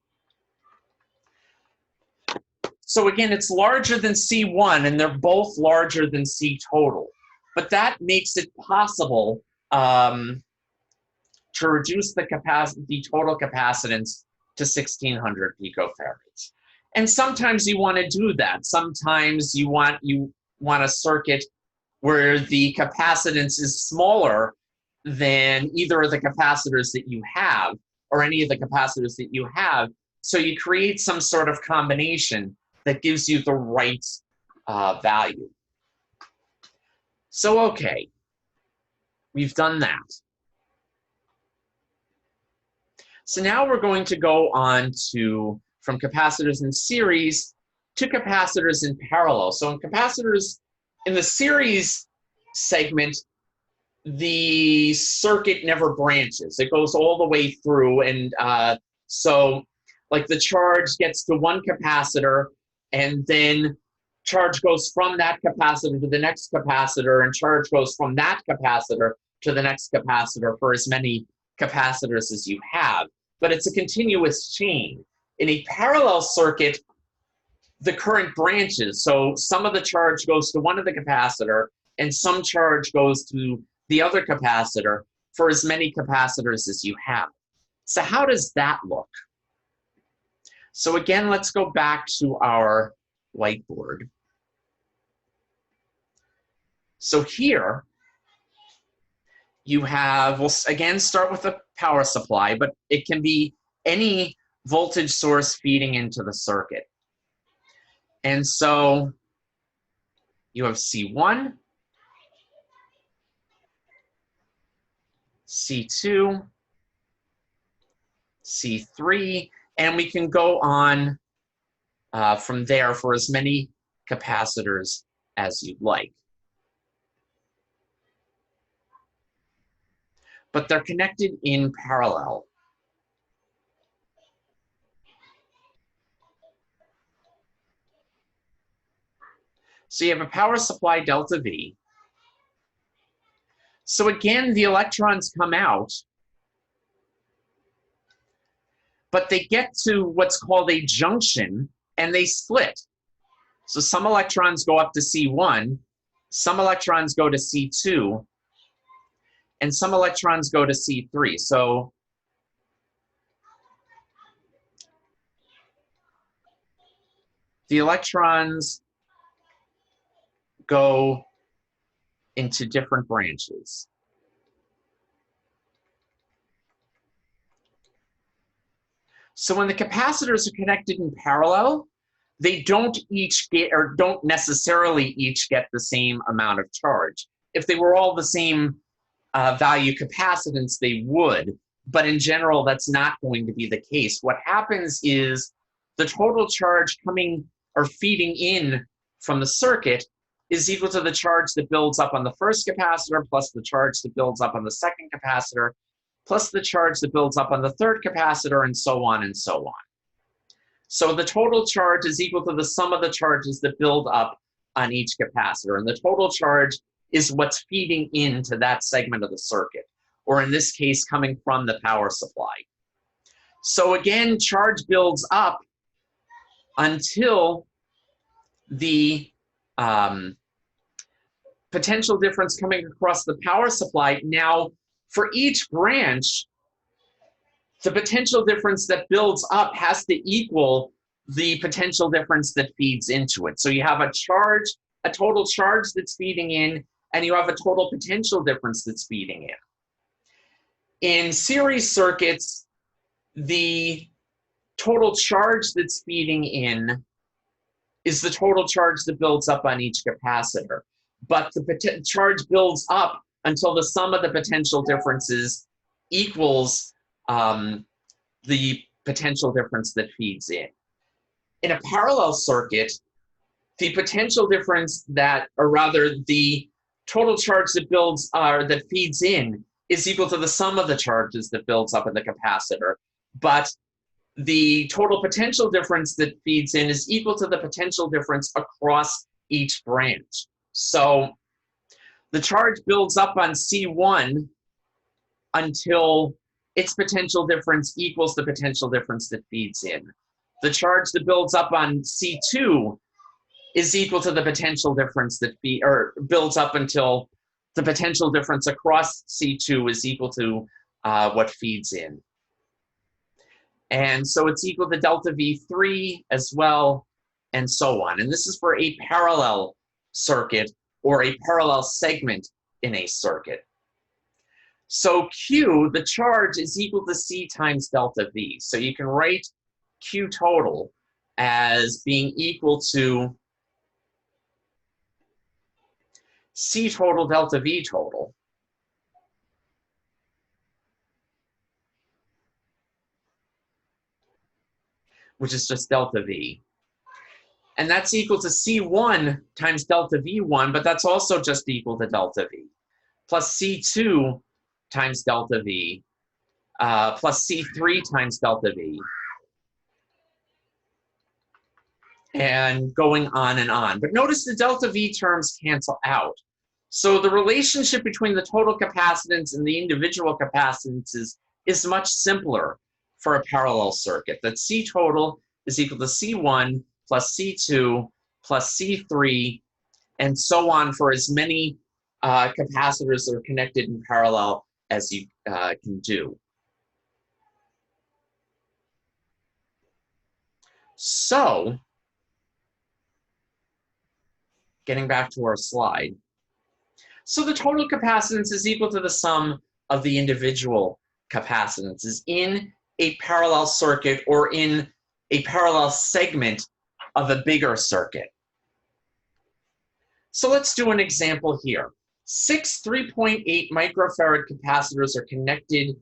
So again, it's larger than C1, and they're both larger than C total. But that makes it possible to reduce the total capacitance to 1600 picofarads. And sometimes you want to do that. Sometimes you want a circuit where the capacitance is smaller than either of the capacitors that you have, or any of the capacitors that you have. So you create some sort of combination that gives you the right value. So, okay, we've done that. So now we're going to go on to, from capacitors in series to capacitors in parallel. So in capacitors in the series segment, the circuit never branches. It goes all the way through, and so like the charge gets to one capacitor, and then charge goes from that capacitor to the next capacitor, and charge goes from that capacitor to the next capacitor for as many capacitors as you have. But it's a continuous chain. In a parallel circuit, the current branches. So some of the charge goes to one of the capacitor, and some charge goes to the other capacitor for as many capacitors as you have. So how does that look? So again, let's go back to our whiteboard. So here, you have, we'll again start with a power supply, but it can be any voltage source feeding into the circuit. And so you have C1, C2, C3, and we can go on from there for as many capacitors as you'd like. But they're connected in parallel. So you have a power supply delta V. So again, the electrons come out, but they get to what's called a junction, and they split. So some electrons go up to C1, some electrons go to C2, and some electrons go to C3. So the electrons go into different branches. So when the capacitors are connected in parallel, they don't each get, or don't necessarily each get, the same amount of charge. If they were all the same value capacitance, they would, but in general, that's not going to be the case. What happens is the total charge coming or feeding in from the circuit is equal to the charge that builds up on the first capacitor plus the charge that builds up on the second capacitor plus the charge that builds up on the third capacitor, and so on and so on. So the total charge is equal to the sum of the charges that build up on each capacitor, and the total charge is what's feeding into that segment of the circuit, or in this case, coming from the power supply. So again, charge builds up until the potential difference coming across the power supply. Now, for each branch, the potential difference that builds up has to equal the potential difference that feeds into it. So you have a charge, a total charge that's feeding in, and you have a total potential difference that's feeding in. In series circuits, the total charge that's feeding in is the total charge that builds up on each capacitor. But the charge builds up until the sum of the potential differences equals the potential difference that feeds in. In a parallel circuit, the potential difference that, or rather the total charge that builds that feeds in is equal to the sum of the charges that builds up in the capacitor. But the total potential difference that feeds in is equal to the potential difference across each branch. So the charge builds up on C1 until its potential difference equals the potential difference that feeds in. The charge that builds up on C2 is equal to the potential difference that builds up until the potential difference across C2 is equal to what feeds in. And so it's equal to delta V3 as well, and so on. And this is for a parallel circuit or a parallel segment in a circuit. So Q, the charge, is equal to C times delta V. So you can write Q total as being equal to C total delta V total, which is just delta V. And that's equal to C1 times delta V1, but that's also just equal to delta V, plus C2 times delta V, plus C3 times delta V, and going on and on. But notice the delta V terms cancel out. So the relationship between the total capacitance and the individual capacitances is much simpler for a parallel circuit. That C total is equal to C1 plus C2 plus C3, and so on for as many capacitors that are connected in parallel as you can do. So, getting back to our slide. So the total capacitance is equal to the sum of the individual capacitances in a parallel circuit or in a parallel segment of a bigger circuit. So let's do an example here. 6 3.8 microfarad capacitors are connected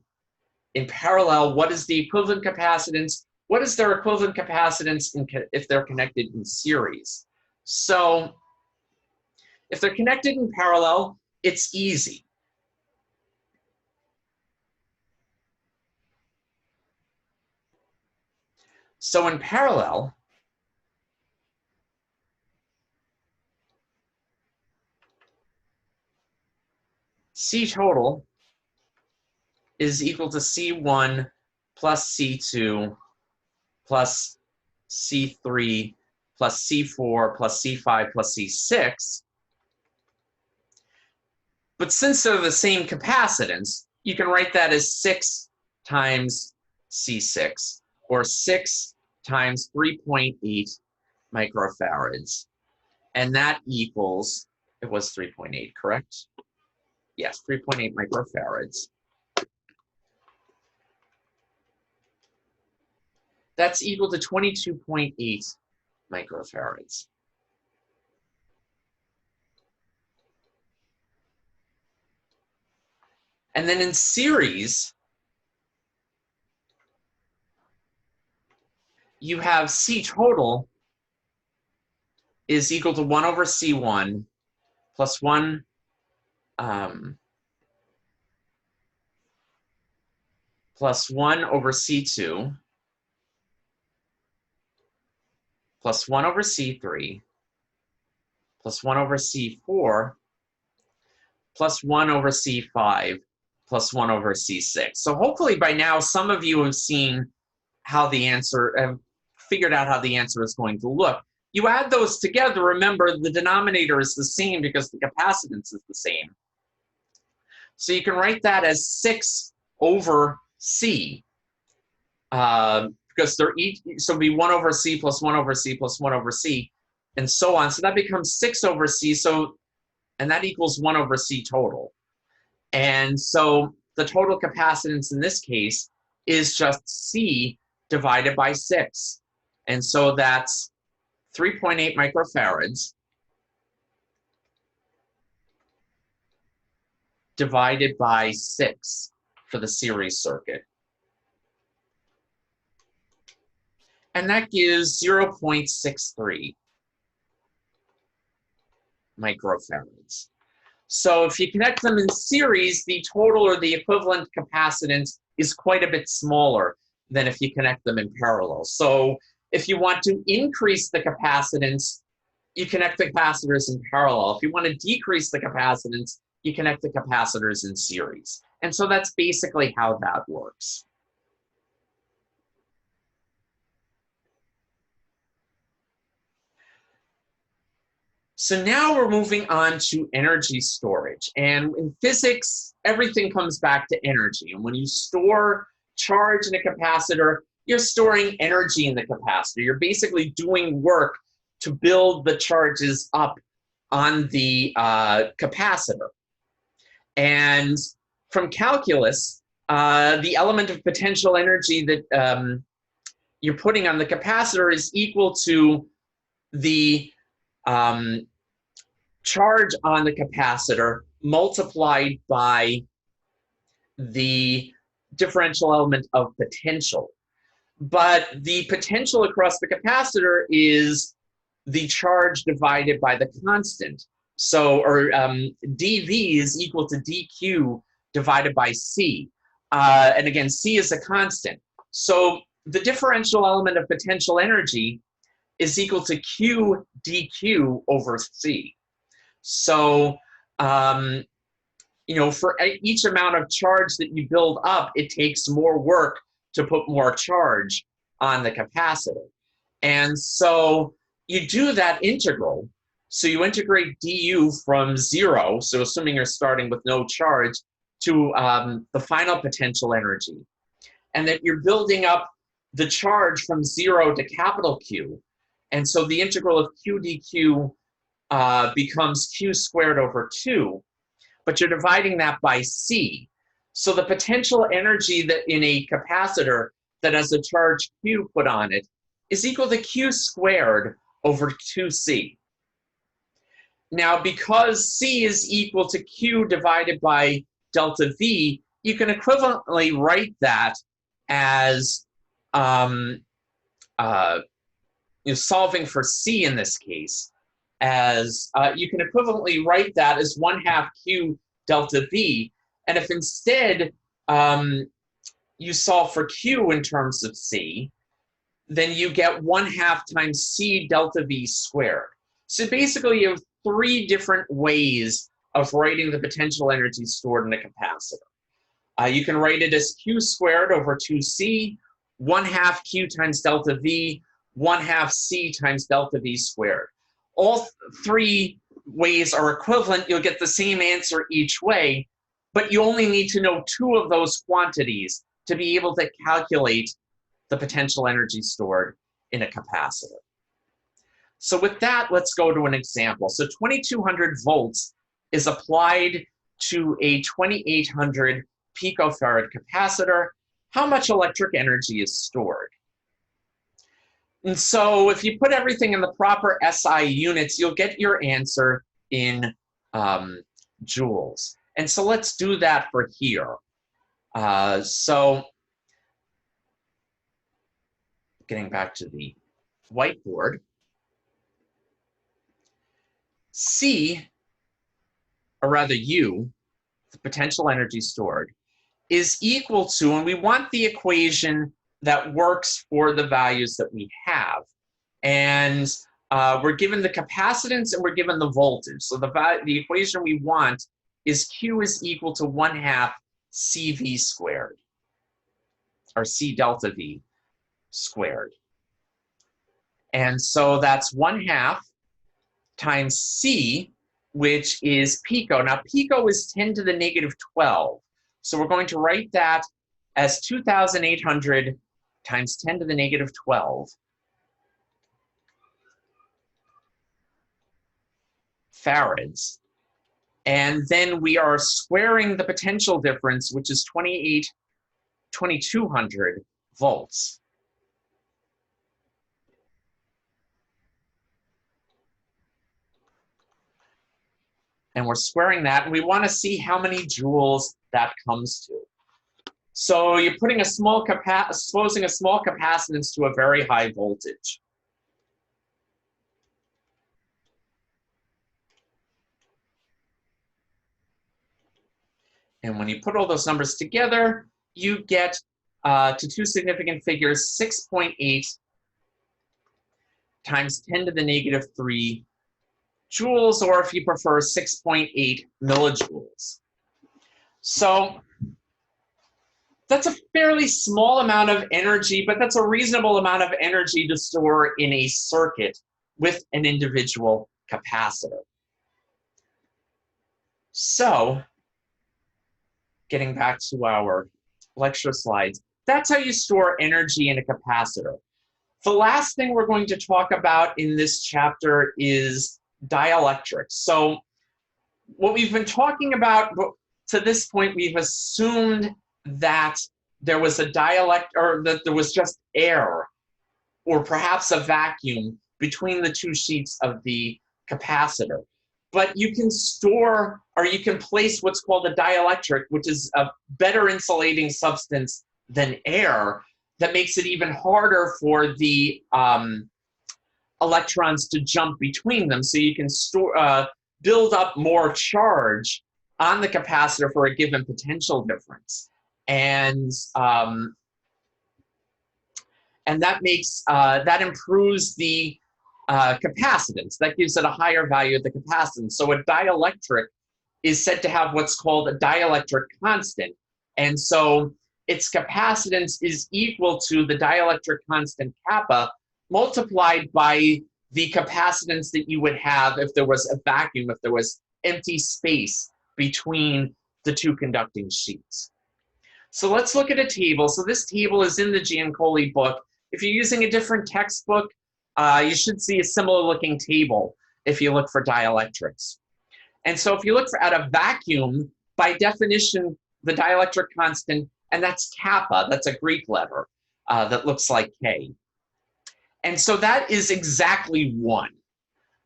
in parallel. What is the equivalent capacitance? What is their equivalent capacitance if they're connected in series? So if they're connected in parallel, it's easy. So in parallel, C total is equal to C1 plus C2 plus C3 plus C4 plus C5 plus C6. But since they're the same capacitance, you can write that as 6 times C6, or 6 times 3.8 microfarads. And that equals, it was 3.8, correct? Yes, 3.8 microfarads. That's equal to 22.8 microfarads. And then in series, you have C total is equal to 1 over C1 plus 1 plus 1 over C2 plus 1 over C3 plus 1 over C4 plus 1 over C5 plus 1 over C6. So hopefully by now some of you have seen how the answer, have figured out how the answer is going to look. You add those together, remember the denominator is the same because the capacitance is the same. So you can write that as 6 over C, because they're each, so it'll be 1 over C plus 1 over C plus 1 over C, and so on. So that becomes 6 over C, so, and that equals 1 over C total. And so the total capacitance in this case is just C divided by 6. And so that's 3.8 microfarads divided by 6. for the series circuit. And that gives 0.63 microfarads. So if you connect them in series, the total or the equivalent capacitance is quite a bit smaller than if you connect them in parallel. So if you want to increase the capacitance, you connect the capacitors in parallel. If you want to decrease the capacitance, you connect the capacitors in series. And so that's basically how that works. So now we're moving on to energy storage. And in physics, everything comes back to energy. And when you store charge in a capacitor, you're storing energy in the capacitor. You're basically doing work to build the charges up on the capacitor. And from calculus, the element of potential energy that you're putting on the capacitor is equal to the charge on the capacitor multiplied by the differential element of potential. But the potential across the capacitor is the charge divided by the constant. So, or dV is equal to dQ divided by C. And again, C is a constant. So the differential element of potential energy is equal to Q dQ over C. So, you know, for each amount of charge that you build up, it takes more work to put more charge on the capacitor. And so you do that integral. So you integrate du from 0, so assuming you're starting with no charge, to the final potential energy. And that you're building up the charge from 0 to capital Q. And so the integral of Q dQ becomes Q squared over 2, but you're dividing that by C. So the potential energy that in a capacitor that has a charge Q put on it is equal to Q squared over 2C. Now, because C is equal to Q divided by delta V, you can equivalently write that as solving for C in this case, as you can equivalently write that as 1/2 Q delta V. And if instead you solve for Q in terms of C, then you get 1/2 times C delta V squared. So basically you have 3 different ways of writing the potential energy stored in a capacitor. You can write it as Q squared over 2C, 1/2 Q times delta V, 1/2 C times delta V squared. All 3 ways are equivalent. You'll get the same answer each way, but you only need to know 2 of those quantities to be able to calculate the potential energy stored in a capacitor. So with that, let's go to an example. So 2200 volts is applied to a 2800 picofarad capacitor. How much electric energy is stored? And so if you put everything in the proper SI units, you'll get your answer in joules. And so let's do that for here. So getting back to the whiteboard, C, or rather U, the potential energy stored, is equal to, and we want the equation that works for the values that we have. And we're given the capacitance and we're given the voltage. So the equation we want is Q is equal to 1/2 CV squared, or C delta V squared. And so that's 1/2 times C, which is pico. Now, pico is 10 to the negative 12. So we're going to write that as 2,800 times 10 to the negative 12 farads. And then we are squaring the potential difference, which is 2200 volts. And we're squaring that, and we want to see how many joules that comes to. So you're putting exposing a small capacitance to a very high voltage. And when you put all those numbers together, you get to two significant figures, 6.8 times 10 to the negative 3 joules, or if you prefer, 6.8 millijoules. So that's a fairly small amount of energy, but that's a reasonable amount of energy to store in a circuit with an individual capacitor. So, getting back to our lecture slides, that's how you store energy in a capacitor. The last thing we're going to talk about in this chapter is dielectrics. So what we've been talking about to this point, we've assumed that there was a dielectric, or that there was just air, or perhaps a vacuum between the two sheets of the capacitor. But you can store, or you can place what's called a dielectric, which is a better insulating substance than air, that makes it even harder for the electrons to jump between them. So you can store, build up more charge on the capacitor for a given potential difference. And that makes, that improves the capacitance. That gives it a higher value of the capacitance. So a dielectric is said to have what's called a dielectric constant. And so its capacitance is equal to the dielectric constant kappa multiplied by the capacitance that you would have if there was a vacuum, if there was empty space between the two conducting sheets. So let's look at a table. So this table is in the Giancoli book. If you're using a different textbook, you should see a similar looking table if you look for dielectrics. And so if you look at a vacuum, by definition, the dielectric constant, and that's kappa, that's a Greek letter that looks like K. And so that is exactly 1.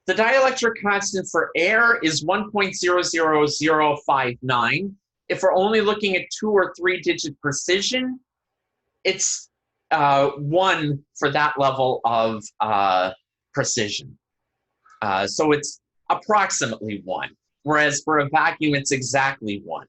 The dielectric constant for air is 1.00059. If we're only looking at 2 or 3 digit precision, it's 1 for that level of precision. So it's approximately 1, whereas for a vacuum, it's exactly 1.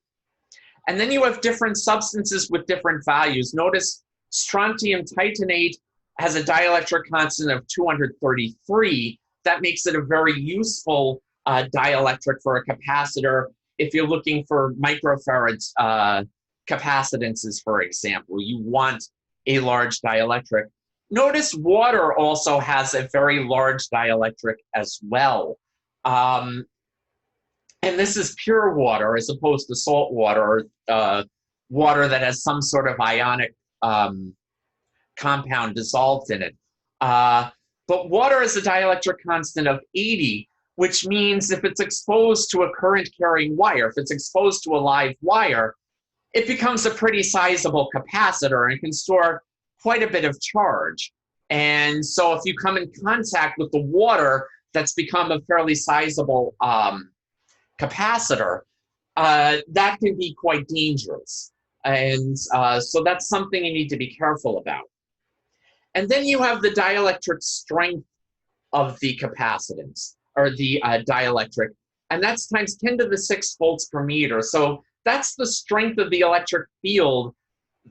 And then you have different substances with different values. Notice strontium titanate has a dielectric constant of 233. That makes it a very useful dielectric for a capacitor if you're looking for microfarads capacitances, for example. You want a large dielectric. Notice water also has a very large dielectric as well. And this is pure water as opposed to salt water, or water that has some sort of ionic compound dissolved in it. But water has a dielectric constant of 80, which means if it's exposed to a current-carrying wire, if it's exposed to a live wire, it becomes a pretty sizable capacitor and can store quite a bit of charge. And so if you come in contact with the water that's become a fairly sizable capacitor, that can be quite dangerous. And so that's something you need to be careful about. And then you have the dielectric strength of the capacitance, or the dielectric, and that's times 10 to the 6 volts per meter. So that's the strength of the electric field.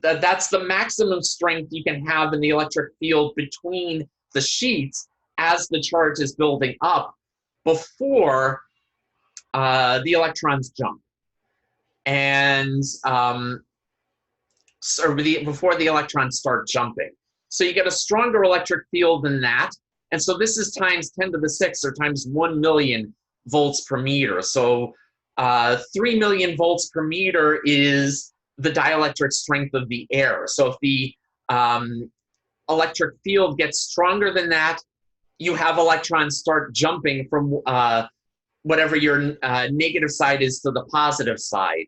That's the maximum strength you can have in the electric field between the sheets as the charge is building up before the electrons jump. And before the electrons start jumping. So you get a stronger electric field than that. And so this is times 10 to the 6, or times 1 million volts per meter. So 3 million volts per meter is the dielectric strength of the air. So if the electric field gets stronger than that, you have electrons start jumping from whatever your negative side is to the positive side.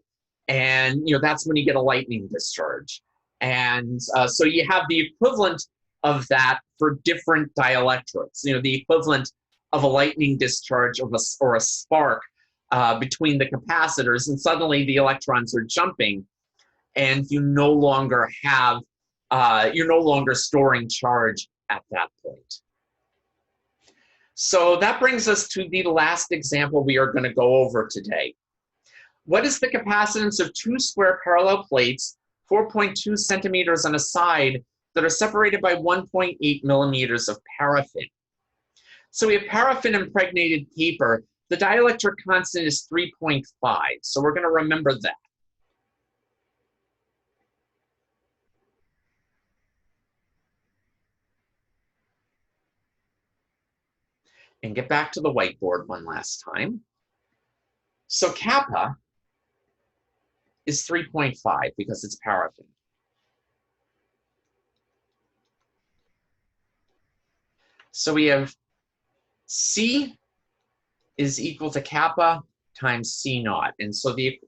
And that's when you get a lightning discharge. And so you have the equivalent of that for different dielectrics. The equivalent of a lightning discharge or a spark between the capacitors, and suddenly the electrons are jumping. and you no longer have, you're no longer storing charge at that point. So that brings us to the last example we are going to go over today. What is the capacitance of two square parallel plates, 4.2 centimeters on a side, that are separated by 1.8 millimeters of paraffin? So we have paraffin impregnated paper. The dielectric constant is 3.5, so we're going to remember that. And get back to the whiteboard one last time. So kappa is 3.5 because it's paraffin. So we have C is equal to kappa times C naught. And so the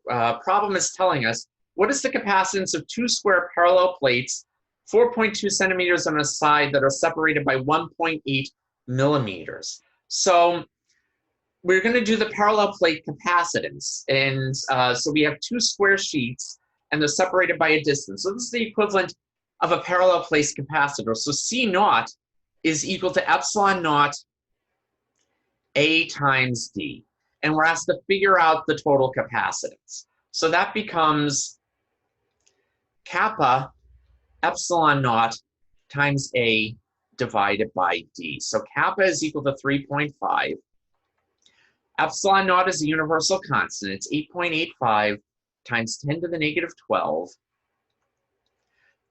problem is telling us, what is the capacitance of two square parallel plates, 4.2 centimeters on a side, that are separated by 1.8 millimeters? So we're going to do the parallel plate capacitance. And so we have two square sheets, and they're separated by a distance. So this is the equivalent of a parallel plate capacitor. So C naught is equal to epsilon naught A times D. And we're asked to figure out the total capacitance. So that becomes kappa epsilon naught times A divided by D. So kappa is equal to 3.5. Epsilon naught is a universal constant. It's 8.85 times 10 to the negative 12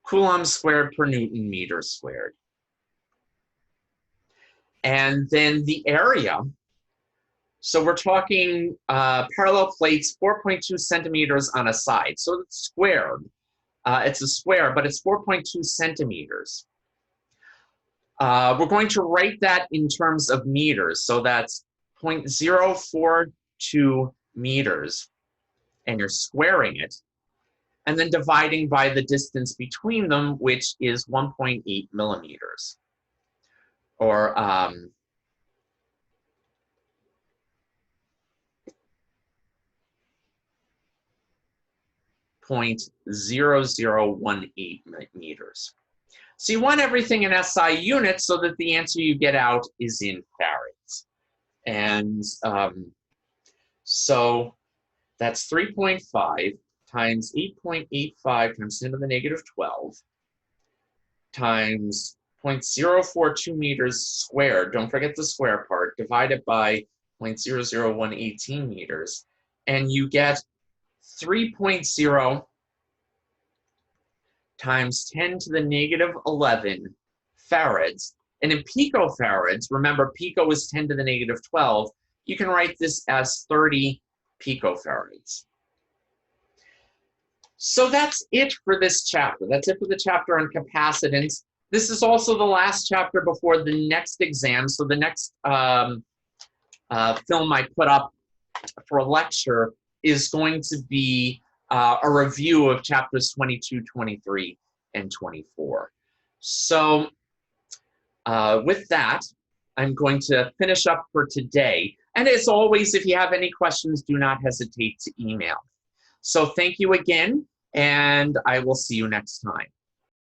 coulombs squared per Newton meters squared. And then the area, so we're talking parallel plates, 4.2 centimeters on a side. So it's squared. It's a square, but it's 4.2 centimeters. We're going to write that in terms of meters. So that's 0.042 meters, and you're squaring it, and then dividing by the distance between them, which is 1.8 millimeters. Or 0.0018 meters. So you want everything in SI units so that the answer you get out is in farads. And so that's 3.5 times 8.85 times 10 to the negative 12 times 0.042 meters squared, don't forget the square part, divided by 0.00118 meters, and you get 3.0 times 10 to the negative 11 farads. And in picofarads, remember pico is 10 to the negative 12, you can write this as 30 picofarads. So that's it for this chapter. That's it for the chapter on capacitance. This is also the last chapter before the next exam. So the next film I put up for a lecture is going to be a review of chapters 22, 23, and 24. So with that, I'm going to finish up for today. And as always, if you have any questions, do not hesitate to email. So thank you again, and I will see you next time.